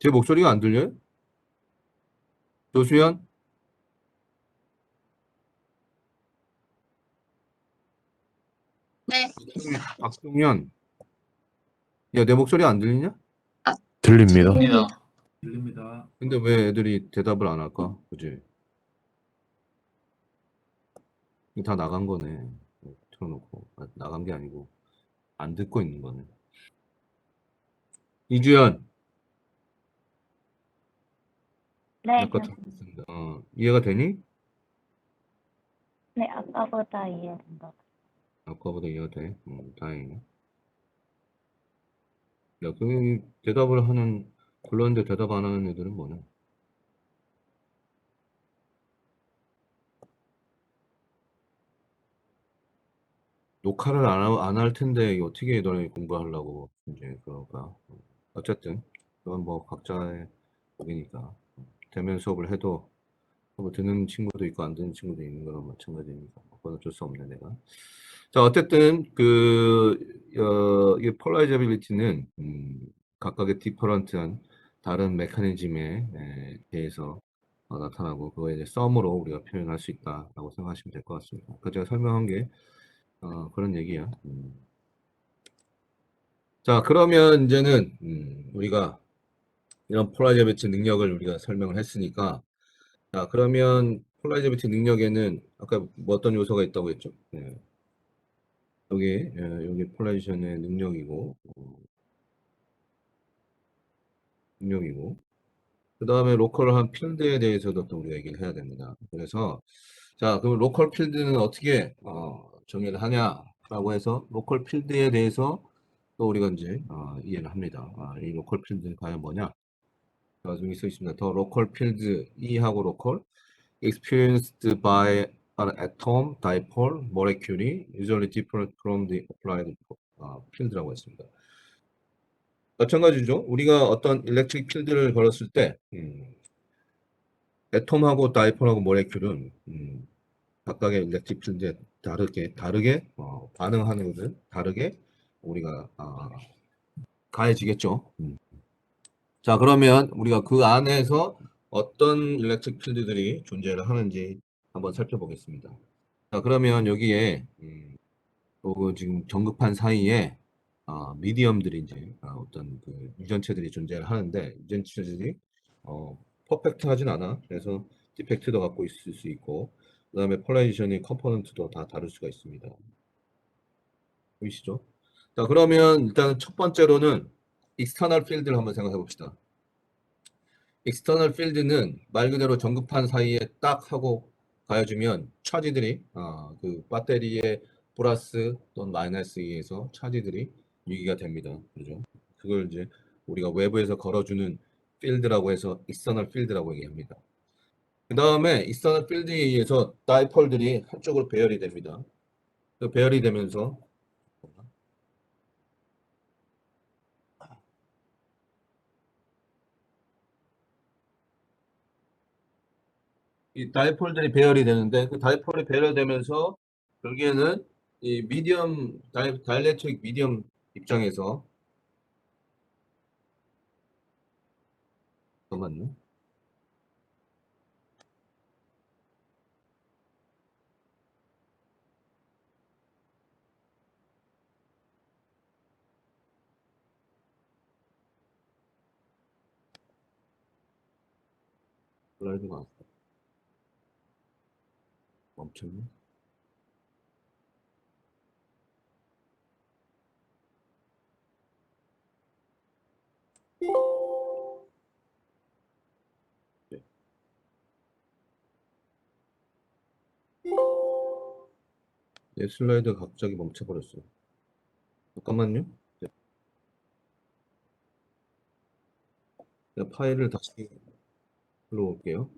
제 목소리가 안 들려요? 조수연, 네, 박동현. 야, 내 목소리 안 들리냐? 들립니다. 입니다. 들립니다. 근데 왜 애들이 대답을 안 할까? 그지? 다 나간 거네. 틀어놓고. 나간 게 아니고 안 듣고 있는 거네. 이주연. 네, 아까 들었습니다. 이해가 되니? 네, 아까보다 이해된 것 같아요. 아까보다 이해가 돼? 다행이네. 야, 그 대답을 하는 불렀는데 대답 안 하는 애들은 뭐냐? 녹화를 안 할 텐데 이게 어떻게 너네 공부하려고 이제 그럴까? 어쨌든 그건 뭐 각자의 법이니까 대면 수업을 해도 뭐 듣는 친구도 있고 안 듣는 친구도 있는 거랑 마찬가지니까 그건 어쩔 수 없네 내가. 자 어쨌든 이 폴라리저빌리티는 각각의 디퍼런트한 다른 메커니즘에 대해서 나타나고 그거에 이제 썸으로 우리가 표현할 수 있다라고 생각하시면 될 것 같습니다. 그 제가 설명한 게 그런 얘기야. 자 그러면 이제는 우리가 이런 폴라리저빌리티 능력을 우리가 설명을 했으니까 자 그러면 폴라리저빌리티 능력에는 아까 뭐 어떤 요소가 있다고 했죠? 네. 여기 폴라리제이션의 능력이고 그 다음에 로컬한 필드에 대해서도 또 우리가 얘기를 해야 됩니다. 그래서 자 그럼 로컬 필드는 어떻게 정의를 하냐라고 해서 로컬 필드에 대해서 또 우리가 이제 이해를 합니다. 이 로컬 필드는 과연 뭐냐? 나중에 써 있습니다. 더 로컬 필드 E하고 로컬 experienced by an atom, dipole, molecule, usually different from the applied field라고 했습니다. 마찬가지죠. 우리가 어떤 일렉트릭 필드를 걸었을 때 애톰하고 다이폴하고 모레큘은 각각의 일렉트릭 필드에 다르게 반응하는 것은 다르게 우리가 가해지겠죠. 자 그러면 우리가 그 안에서 어떤 일렉트릭 필드들이 존재를 하는지 한번 살펴보겠습니다. 자 그러면 여기에 지금 전극판 사이에 미디엄들이 이제 어떤 그 유전체들이 존재를 하는데 유전체들이 퍼펙트하진 않아. 그래서 디펙트도 갖고 있을 수 있고 그 다음에 폴라리제이션의 컴포넌트도 다 다를 수가 있습니다. 보이시죠? 자 그러면 일단 첫 번째로는 익스터널 필드를 한번 생각해 봅시다. 익스터널 필드는 말 그대로 전극판 사이에 딱 하고 가해주면 차지들이 그 배터리의 플러스 또는 마이너스에 의해서 차지들이 유기가 됩니다. 그죠? 그걸 이제 우리가 외부에서 걸어주는 필드라고 해서 external 필드라고 얘기합니다. 그 다음에 external 필드에 의해서 다이폴들이 한쪽으로 배열이 됩니다. 그 배열이 되면서 이 다이폴들이 배열이 되는데 그 다이폴이 배열되면서 결국에는 이 미디엄 다이엘렉트릭 미디엄 입장에서 잠깐만요. 슬라이드가 안 멈췄네. 네. 네, 슬라이드가 갑자기 멈춰버렸어요. 잠깐만요. 네. 제가 파일을 다시 불러올게요.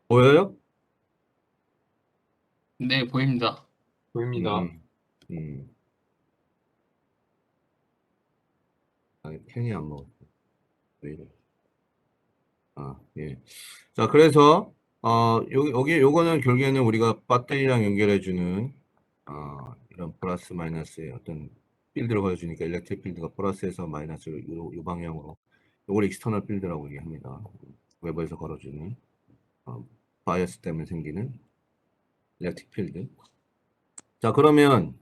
보여요? 네, 보입니다. 보입니다. 음. 아니, 펜이 안 먹었어. 왜 이래? 아, 예. 자, 그래서 여기 요거는 결국에는 우리가 배터리랑 연결해주는 이런 플러스 마이너스의 어떤 필드를 보여주니까 일렉트릭 필드가 플러스에서 마이너스로 요 방향으로 요걸 익스터널 필드라고 얘기합니다. 외부에서 걸어주는 바이어스 때문에 생기는 일렉트릭 필드. 자, 그러면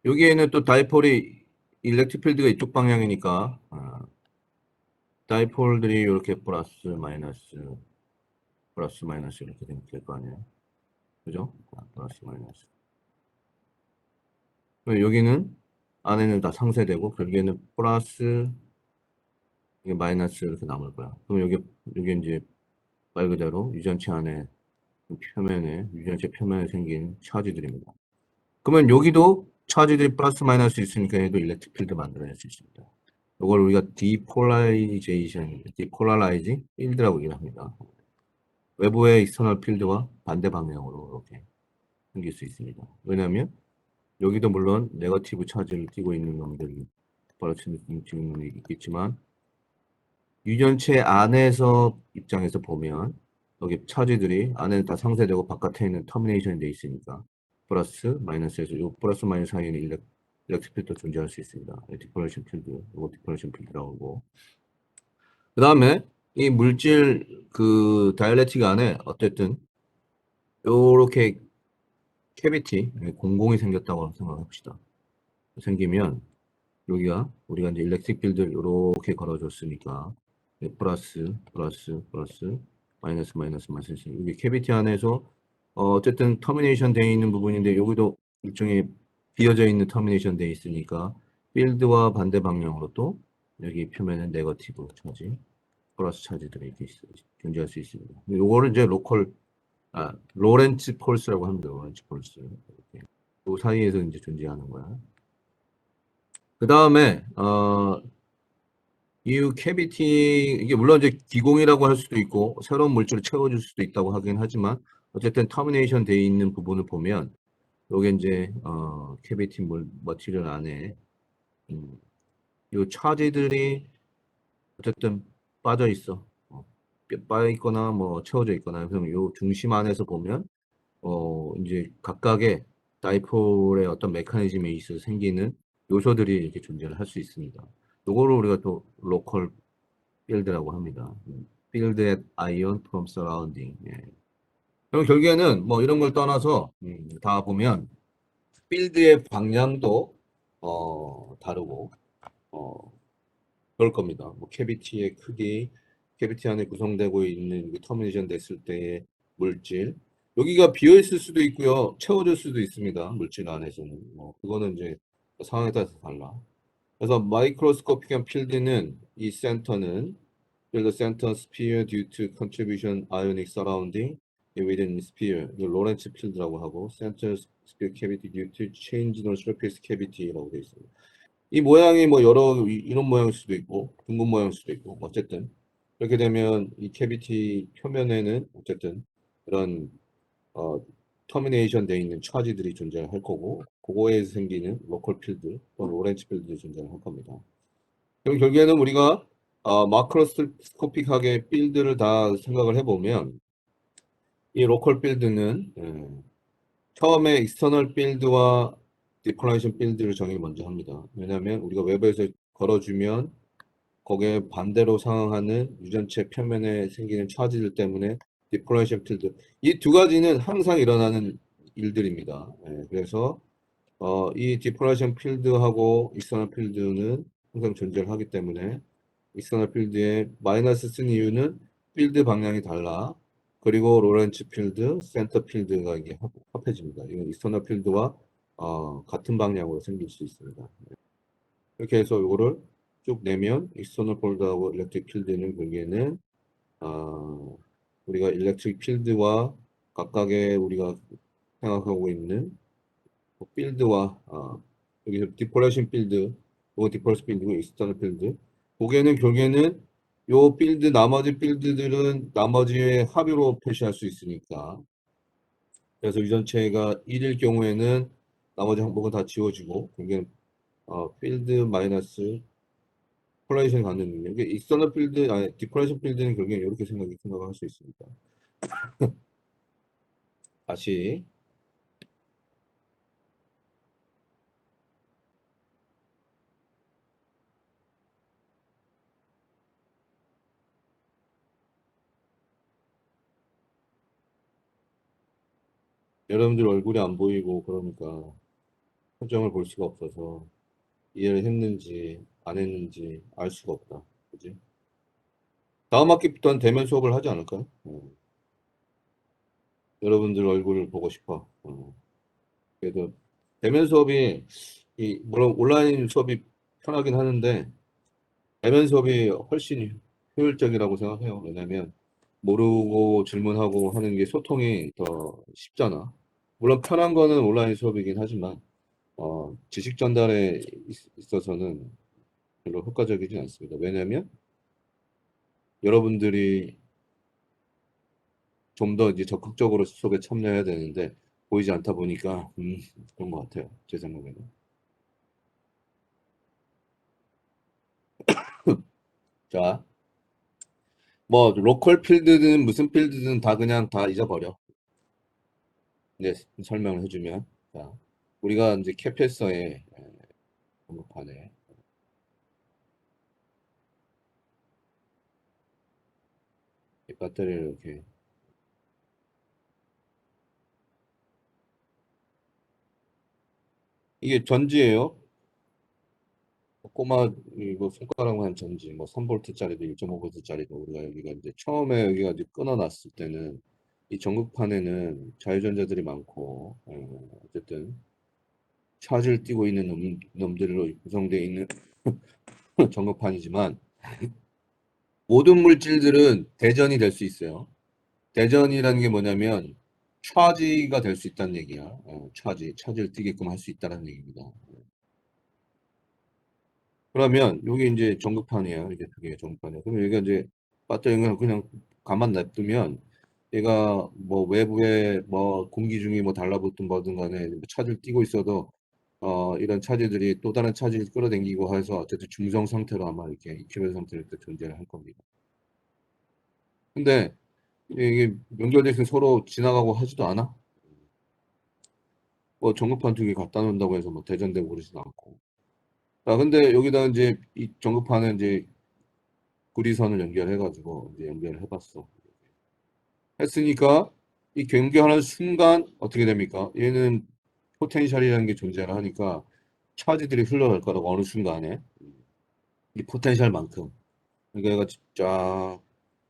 여기에는 또 다이폴이 일렉트릭 필드가 이쪽 방향이니까 다이폴들이 이렇게 플러스 마이너스 이렇게 될 거 아니에요. 그죠? 플러스 마이너스. 그럼 여기는 안에는 다 상쇄되고 결국에는 플러스 이게 마이너스 이렇게 남을 거야. 그럼 여기 이제 말 그대로 유전체 안에 유전체 표면에 생긴 차지들입니다. 그러면 여기도 차지들이 플러스 마이너스 있으니까 얘도 일렉트릭 필드 만들어낼 수 있습니다. 이걸 우리가 디폴라라이징 필드라고 얘기합니다. 외부의 익스터널 필드와 반대 방향으로 이렇게 생길 수 있습니다. 왜냐하면 여기도 물론 네거티브 차지를 띠고 있는 놈들이 벌어지는 놈이 있겠지만 유전체 안에서 입장에서 보면 여기 차지들이 안에는 다 상쇄되고 바깥에 있는 터미네이션이 돼 있으니까 플러스 마이너스에서 이 플러스 마이너스 사이에는 일렉트릭 필드 존재할 수 있습니다. 디폴레이션 필드, 이거 디폴레이션 필드라고 하고 그 다음에 이 물질 그 다이엘렉트릭 안에 어쨌든 요렇게 캐비티 공공이 생겼다고 생각합시다. 생기면 여기가 우리가 이제 일렉트릭 필드를 이렇게 걸어줬으니까 플러스 마이너스 여기 캐비티 안에서 어쨌든 터미네이션 되어 있는 부분인데 여기도 일종의 비어져 있는 터미네이션 되어 있으니까 필드와 반대 방향으로 또 여기 표면에 네거티브 차지 플러스 차지들이 이렇게 존재할 수 있습니다. 요거를 이제 로렌츠 폴스라고 합니다. 로렌츠 폴스. 이렇게. 그 사이에서 이제 존재하는 거야. 그 다음에 이 캐비티 이게 물론 이제 기공이라고 할 수도 있고 새로운 물질을 채워줄 수도 있다고 하긴 하지만 어쨌든 터미네이션 되어 있는 부분을 보면 요게 이제 캐비티 머티리얼 안에 요 차지들이 어쨌든 빠져 있어. 빠져 있거나 뭐 채워져 있거나 그러면 요 중심 안에서 보면 이제 각각의 다이폴의 어떤 메커니즘에 있어서 생기는 요소들이 이렇게 존재를 할 수 있습니다. 요거를 우리가 또 로컬 필드라고 합니다. Field at ion from surrounding. 예. 그럼 결국에는 뭐 이런 걸 떠나서 다 보면 필드의 방향도 다르고 그럴 겁니다. 뭐 캐비티의 크기, 캐비티 안에 구성되고 있는 터미네이션 됐을 때의 물질. 여기가 비어 있을 수도 있고요. 채워질 수도 있습니다. 물질 안에서는. 그거는 이제 상황에 따라서 달라. 그래서 마이크로스코픽한 필드는 이 센터는 field center sphere due to contribution ionic surrounding within sphere, 이 로렌츠 필드라고 하고 center sphere cavity due to change in surface cavity라고 되어 있습니다. 이 모양이 뭐 이런 모양일 수도 있고 둥근 모양일 수도 있고 어쨌든 그렇게 되면 이 캐비티 표면에는 어쨌든 그런 터미네이션 되어 있는 차지들이 존재할 거고 그거에서 생기는 로컬 필드 또는 오렌지 필드들이 존재할 겁니다. 그럼 결국에는 우리가 마크로스코픽하게 필드를 다 생각을 해보면 이 로컬 필드는 처음에 익스터널 필드와 디플레이션 필드를 정의를 먼저 합니다. 왜냐하면 우리가 외부에서 걸어주면 거기에 반대로 상응하는 유전체 표면에 생기는 차지들 때문에 디플레이션 필드 이 두 가지는 항상 일어나는 일들입니다. 그래서 이 디플레이션 필드하고 익스터널 필드는 항상 존재를 하기 때문에 익스터널 필드에 마이너스 쓴 이유는 필드 방향이 달라. 그리고 로렌츠 필드, 센터 필드가 이게 합해집니다. 이건 익스터널 필드와 같은 방향으로 생길 수 있습니다. 이렇게 해서 이거를 쭉 내면 익스터널 필드하고 일렉트릭 필드는 결국에는 우리가 일렉트릭 필드와 각각의 우리가 생각하고 있는 필드와 여기서 디폴레이션 필드, 또 디폴레이션 필드고 익스터널 필드. 거기에는 결국에는 요 필드 나머지 필드들은 나머지의 합의로 표시할 수 있으니까. 그래서 유전체가 1일 경우에는 나머지 항목은 다 지워지고 결국에는 필드 마이너스 폴라리제이션 갖는 능력. 이게 익스터널 필드, 아니 디폴레이션 필드는 결국엔 이렇게 생각을 할 수 있습니다. 다시 여러분들 얼굴이 안 보이고 그러니까 표정을 볼 수가 없어서 이해를 했는지 안 했는지 알 수가 없다. 그지? 다음 학기부터는 대면 수업을 하지 않을까요? 여러분들 얼굴을 보고 싶어. 그래도 대면 수업이 물론 온라인 수업이 편하긴 하는데 대면 수업이 훨씬 효율적이라고 생각해요. 왜냐면 모르고 질문하고 하는 게 소통이 더 쉽잖아. 물론 편한 거는 온라인 수업이긴 하지만 지식 전달에 있어서는 별로 효과적이지 않습니다. 왜냐하면 여러분들이 좀 더 이제 적극적으로 수업에 참여해야 되는데 보이지 않다 보니까 그런 것 같아요. 제 생각에는. 자, 뭐 로컬 필드든 무슨 필드든 다 그냥 다 잊어버려. 이제 설명을 해주면 자, 우리가 이제 캐패서에 번호판에 이 배터리를 이렇게 이게 전지예요. 꼬마 이거 손가락만 한 전지 뭐 3볼트짜리도 1.5볼트짜리도 우리가 여기가 이제 처음에 여기가 이제 끊어놨을 때는 이 전극판에는 자유전자들이 많고 어쨌든 차지를 띠고 있는 놈들로 구성되어 있는 전극판이지만 모든 물질들은 대전이 될 수 있어요. 대전이라는 게 뭐냐면 차지가 될 수 있다는 얘기야. 차지를 띠게끔 할 수 있다는 얘기입니다. 그러면 여기 이제 전극판이에요. 이게 그게 전극판이에요. 그러면 여기가 이제 배터리가 그냥 가만 놔두면 얘가 뭐 외부에 뭐 공기 중이 뭐 달라붙든 뭐든 간에 차지를 띠고 있어도 이런 차지들이 또 다른 차지를 끌어당기고 해서 어쨌든 중성 상태로 아마 이렇게 이큐벨 상태로 존재를 할 겁니다. 근데 이게 연결돼서 서로 지나가고 하지도 않아. 뭐 전극판 두 개 갖다 놓는다고 해서 뭐 대전되고 그러지도 않고. 자, 근데 여기다 이제 이 전극판에 이제 구리선을 연결해가지고 이제 연결을 해봤어. 했으니까 이 연결하는 순간 어떻게 됩니까? 얘는 포텐셜이라는 게 존재를 하니까 차지들이 흘러갈 거라고 어느 순간에 이 포텐셜만큼 그러니까 얘가 쫙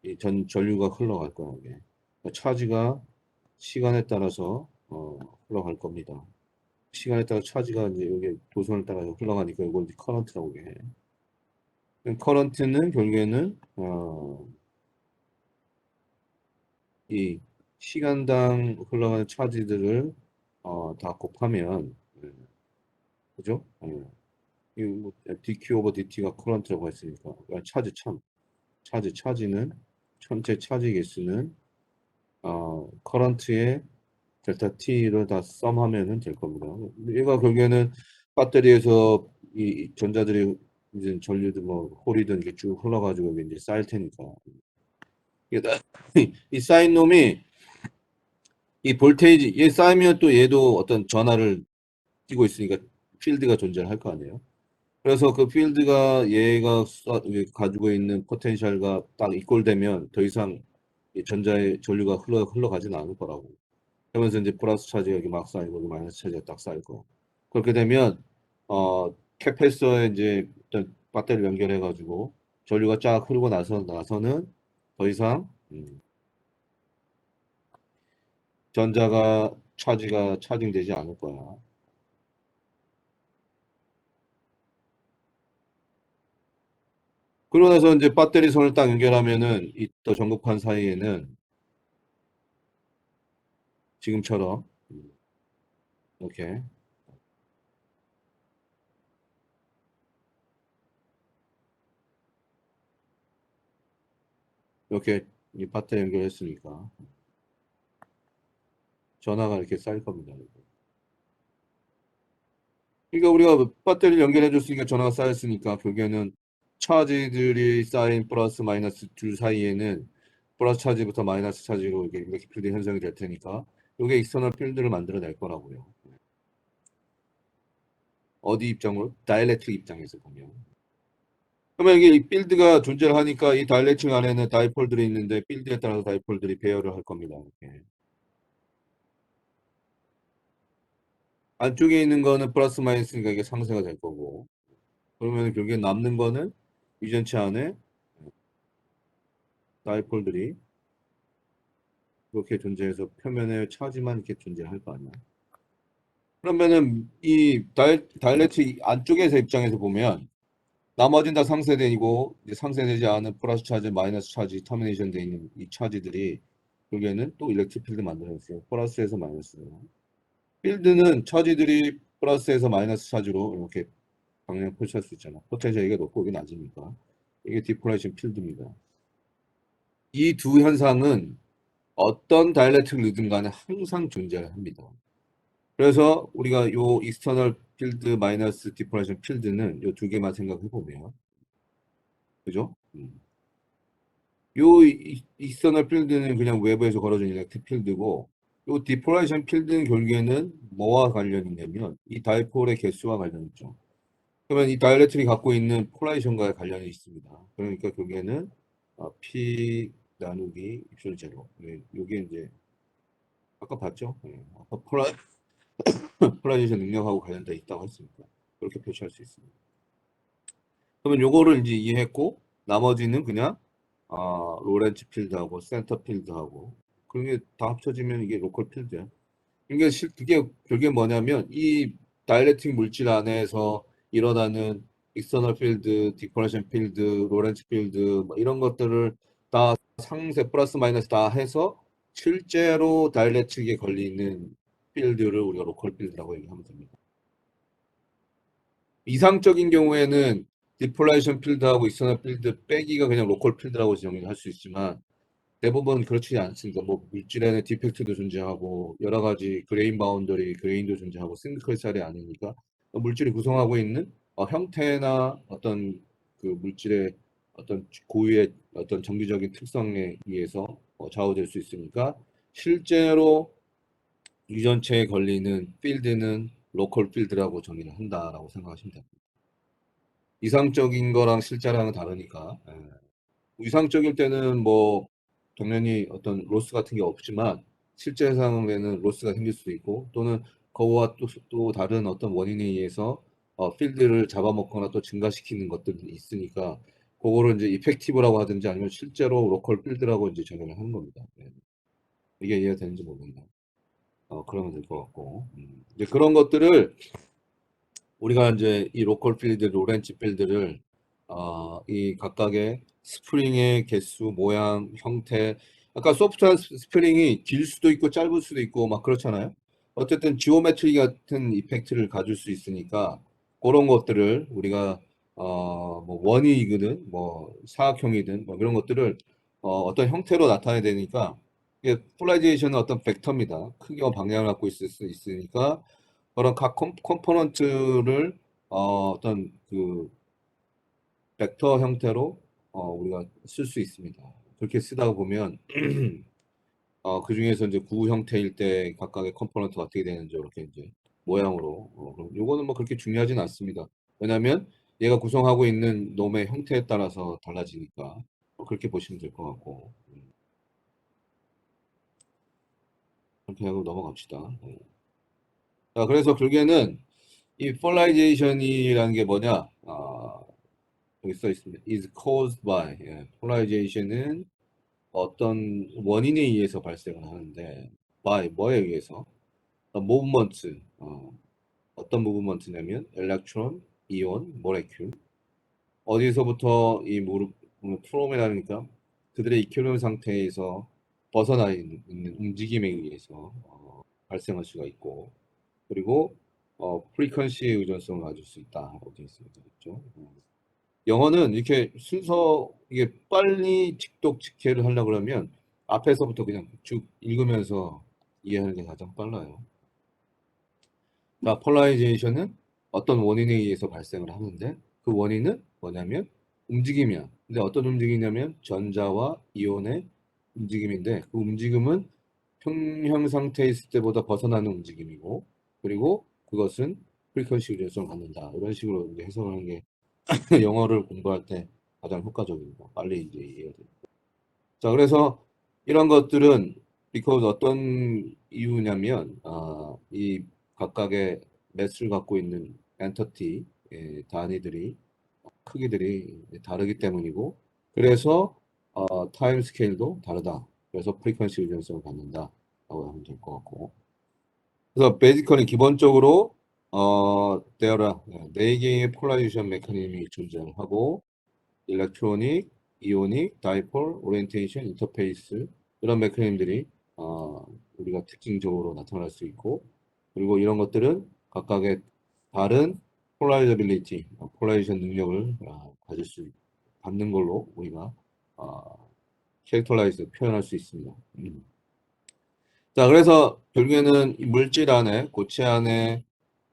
이 전류가 흘러갈 거야 이게. 그러니까 차지가 시간에 따라서 흘러갈 겁니다. 시간에 따라 차지가 이제 여기 도선을 따라서 흘러가니까 이걸 이제 커런트라고 해. 커런트는 결국에는 이 시간당 흘러가는 차지들을 다 곱하면 그죠? 이뭐 dq 오버 dt가 커런트라고 했으니까 차지 차지는 전체 차지 개수는 커런트의 델타 t를 다 썸하면은 될 겁니다. 얘가 결국에는 배터리에서 이 전자들이 이제 전류든 뭐 홀이든 이렇게 쭉 흘러가지고 이제 쌓일 테니까 이 쌓인 놈이 이 볼테이지 얘 쌓이면 또 얘도 어떤 전하를 띄고 있으니까 필드가 존재를 할 거 아니에요. 그래서 그 필드가 얘가 가지고 있는 포텐셜과 딱 이꼴되면 더 이상 이 전자의 전류가 흘러가지는 않을 거라고. 그러면서 이제 플러스 차지가 여기 막 쌓이고 여기 마이너스 차지가 딱 쌓일 거. 그렇게 되면 캐패시터에 이제 일단 배터리를 연결해 가지고 전류가 쫙 흐르고 나서는 더 이상 전자가 차지가 차징되지 않을 거야. 그러고 나서 이제 배터리 선을 딱 연결하면은 이 또 전극판 사이에는 지금처럼 이렇게 이렇게 이 배터리 연결했으니까 전하가 이렇게 쌓일 겁니다. 그러니까 우리가 배터리를 연결해 줬으니까 전화가 쌓였으니까 결국에는 차지들이 쌓인 플러스 마이너스 둘 사이에는 플러스 차지부터 마이너스 차지로 이게 일렉트릭 필드 현상이 될 테니까 이게 익스터널 필드를 만들어낼 거라고요. 어디 입장으로? 다이렉트릭 입장에서 보면. 그러면 이게 이 필드가 존재를 하니까 이 다이렉트릭 안에는 다이폴들이 있는데 필드에 따라서 다이폴들이 배열을 할 겁니다. 이렇게. 안쪽에 있는 거는 플러스 마이너스니까 이게 상쇄가 될 거고 그러면 결국에 남는 거는 유전체 안에 다이폴들이 그렇게 존재해서 표면에 차지만 이렇게 존재할 거 아니야. 그러면은 이 다이렉트릭 안쪽에서 입장에서 보면 나머지는 다 상쇄되고 이제 상쇄되지 않은 플러스 차지, 마이너스 차지, 터미네이션 돼 있는 이 차지들이 여기에는 또 일렉트릭 필드 만들어냈어요. 플러스에서 마이너스로. 필드는 차지들이 플러스에서 마이너스 차지로 이렇게 방향 표시할 수 있잖아. 포텐셜 이게 높고 이게 낮으니까. 이게 디플레이션 필드입니다. 이 두 현상은 어떤 다이렉트릭 리듬 간에 항상 존재합니다. 그래서 우리가 요 익스터널 필드 마이너스 디플레이션 필드는 요 두 개만 생각해 보면 그죠? 요 익스터널 필드는 그냥 외부에서 걸어준 일렉트릭 필드고 요 디플레이션 필드는 결국에는 뭐와 관련이 있냐면 이 다이폴의 개수와 관련이 있죠. 그러면 이 다이렉트릭이 갖고 있는 폴라리션과의 관련이 있습니다. 그러니까 결국에는 P 나누기 입술 제로. 요게 이제 아까 봤죠? 아까 폴라리제이션 능력하고 관련돼 있다고 했으니까 그렇게 표시할 수 있습니다. 그러면 요거를 이제 이해했고 나머지는 그냥 로렌츠 필드하고 센터 필드하고 그런 게 다 합쳐지면 이게 로컬 필드야. 그게 결국에 뭐냐면 이 다이렉트릭 물질 안에서 일어나는 익스터널 필드, 디퍼레이션 필드, 로렌츠 필드 뭐 이런 것들을 다 상세 플러스 마이너스 다 해서 실제로 다이렉트릭에 걸리는 필드를 우리가 로컬 필드라고 얘기하면 됩니다. 이상적인 경우에는 디플레이션 필드하고 익스터널 필드 빼기가 그냥 로컬 필드라고 정의할 수 있지만 대부분 그렇지 않습니다. 뭐 물질에는 디펙트도 존재하고 여러 가지 그레인 바운더리, 그레인도 존재하고 싱글 크리스탈이 아니니까 물질이 구성하고 있는 형태나 어떤 그 물질의 어떤 고유의 어떤 정기적인 특성에 의해서 좌우될 수 있으니까 실제로 유전체에 걸리는 필드는 로컬 필드라고 정의를 한다라고 생각하시면 됩니다. 이상적인 거랑 실제랑은 다르니까. 이상적일 때는 뭐 당연히 어떤 로스 같은 게 없지만 실제 상황에는 로스가 생길 수도 있고 또는 그와 또 다른 어떤 원인에 의해서 필드를 잡아먹거나 또 증가시키는 것들이 있으니까 그거를 이제 이펙티브라고 하든지 아니면 실제로 로컬 필드라고 이제 정의를 하는 겁니다. 이게 이해가 되는지 모르겠네요. 그러면 될 것 같고 이제 그런 것들을 우리가 이제 이 로컬 필드, 로렌츠 필드를 이 각각의 스프링의 개수, 모양, 형태, 아까 소프트한 스프링이 길 수도 있고 짧을 수도 있고 막 그렇잖아요. 어쨌든 지오메트리 같은 이펙트를 가질 수 있으니까 그런 것들을 우리가 뭐 원이이든 뭐 사각형이든 뭐 이런 것들을 어떤 형태로 나타내야 되니까 이게 폴라리제이션은 어떤 벡터입니다. 크기와 방향을 갖고 있을 수 있으니까 그런 각 컴포넌트를 어떤 그 벡터 형태로 우리가 쓸 수 있습니다. 그렇게 쓰다 보면 그 중에서 이제 구 형태일 때 각각의 컴포넌트가 어떻게 되는지 이렇게 이제 모양으로 그럼 요거는 뭐 그렇게 중요하진 않습니다. 왜냐하면 얘가 구성하고 있는 놈의 형태에 따라서 달라지니까 그렇게 보시면 될 것 같고 그렇게 하고 넘어갑시다. 자, 그래서 결국에는 이 폴라리제이션이라는 게 뭐냐? 여기 써 있습니다. is caused by. 폴라리제이션은 어떤 원인에 의해서 발생을 하는데 by 뭐에 의해서? 모브먼트. 어떤 무브먼트냐면 엘렉트론, 이온, 모레큘. 어디서부터 이 프롬이라니까 그들의 이퀄리엄 상태에서 벗어나 있는 움직임에 의해서 발생할 수가 있고 그리고 프리퀀시의 의존성을 가질 수 있다라고 되어 있습니다. 그렇죠? 영어는 이렇게 순서 이게 빨리 직독직해를 하려고 그러면 앞에서부터 그냥 쭉 읽으면서 이해하는 게 가장 빨라요. 자, 폴라리제이션은 어떤 원인에 의해서 발생을 하는데 그 원인은 뭐냐면 움직임이야. 근데 어떤 움직임이냐면 전자와 이온의 움직임인데 그 움직임은 평형 상태에 있을 때보다 벗어나는 움직임이고 그리고 그것은 프리퀀시 유연성을 갖는다. 이런 식으로 이제 해석을 하는 게 영어를 공부할 때 가장 효과적입니다. 빨리 이제 이해가 돼요. 자, 그래서 이런 것들은 because 어떤 이유냐면 이 각각의 매스를 갖고 있는 엔터티 단위들이 크기들이 다르기 때문이고 그래서 타임 스케일도 다르다. 그래서 프리퀀시 유연성을 갖는다라고 하면 될 것 같고 그래서 베이지컬리 기본적으로 there are 4개의 폴라리제이션 메커니즘이 존재하고 일렉트로닉, 이오닉, 다이폴, 오리엔테이션, 인터페이스 이런 메커니즘들이 우리가 특징적으로 나타날 수 있고 그리고 이런 것들은 각각의 다른 폴라리저빌리티, 폴라리제이션 능력을 가질 수 갖는 걸로 우리가 캐릭터라이즈 표현할 수 있습니다. 자, 그래서 결국에는 이 물질 안에 고체 안에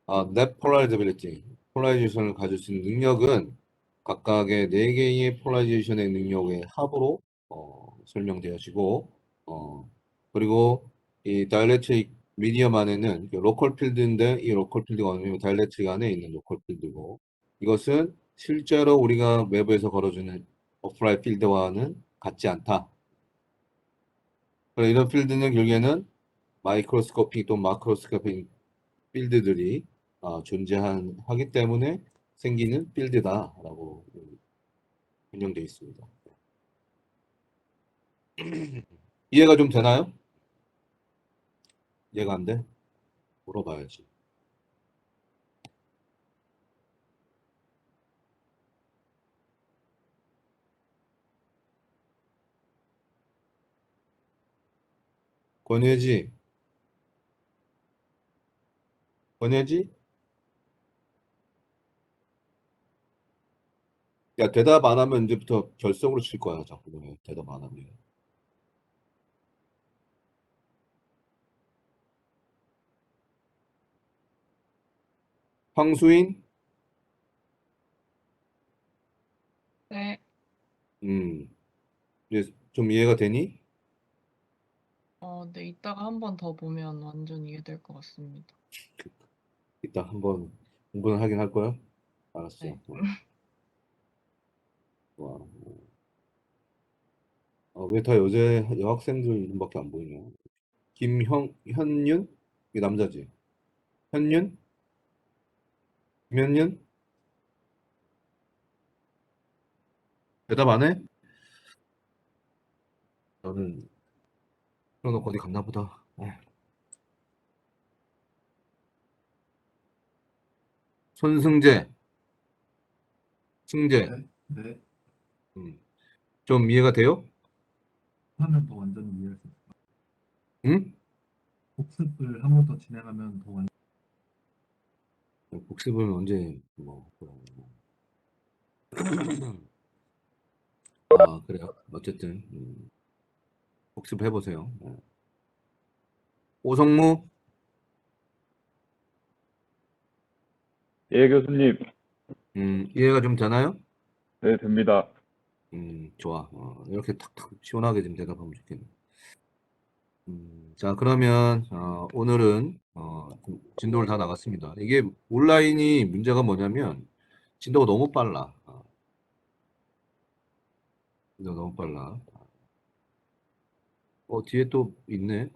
net polarizability, 폴라리제이션을 가질 수 있는 능력은 각각의 4개의 폴라리제이션의 능력의 합으로 설명되어지고 그리고 이 다이렉트릭 미디엄 안에는 로컬 필드인데 이 로컬 필드가 아니면 다이렉트릭 안에 있는 로컬 필드고 이것은 실제로 우리가 외부에서 걸어주는 어플라이 필드와는 같지 않다. 그래서 이런 필드는 결국에는 마이크로스코픽 또 마크로스코픽 필드들이 존재하기 때문에 생기는 필드다라고 변형되어 있습니다. 이해가 좀 되나요? 이해가 안 돼? 물어봐야지. 권혜지, 권혜지? 야, 대답 안 하면 이제부터 결석으로 칠 거야. 자꾸 너네 대답 안 하면. 황수인? 네. 이제 좀 이해가 되니? 네, 이따가 한 번 더 보면 완전 이해될 것 같습니다. 이따 한번 공부는 하긴 할 거야? 알았어. 네. 와. 왜 다 여학생들 이름밖에 안 보이냐? 현윤? 이게 남자지? 현윤? 김현윤? 대답 안 해? 너는 그러놓고 어디 갔나 보다. 손승재, 승재. 네. 좀 이해가 돼요? 하면 더 완전히 이해할 수 있어요. 응? 복습을 한 번 더 진행하면 더 완전. 복습은 언제 그래요. 어쨌든 복습해 보세요. 오성무, 예, 교수님. 이해가 좀 되나요? 네, 됩니다. 좋아. 이렇게 탁탁 시원하게 좀 대답하면 좋겠네. 자, 그러면 오늘은 진도를 다 나갔습니다. 이게 온라인이 문제가 뭐냐면 진도가 너무 빨라. 진도가 너무 빨라. 뒤에 또 있네.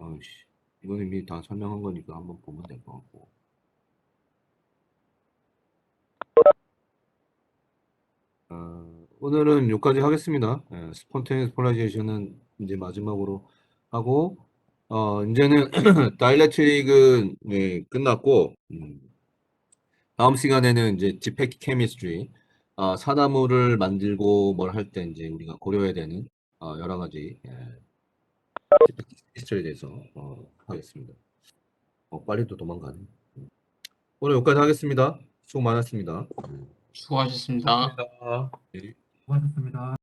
이건 이미 다 설명한 거니까 한번 보면 될 것 같고. 오늘은 여기까지 하겠습니다. 스폰테니어스 폴라리제이션은 이제 마지막으로 하고, 이제는 다일렉트릭은 끝났고, 다음 시간에는 이제 디펙트 케미스트리, 사나무를 만들고 뭘 할 때 이제 우리가 고려해야 되는 여러 가지 디펙트 케미스트리에 대해서 하겠습니다. 빨리 또 도망가네. 오늘 여기까지 하겠습니다. 수고 많았습니다. 수고하셨습니다. 감사합니다. 수고하셨습니다.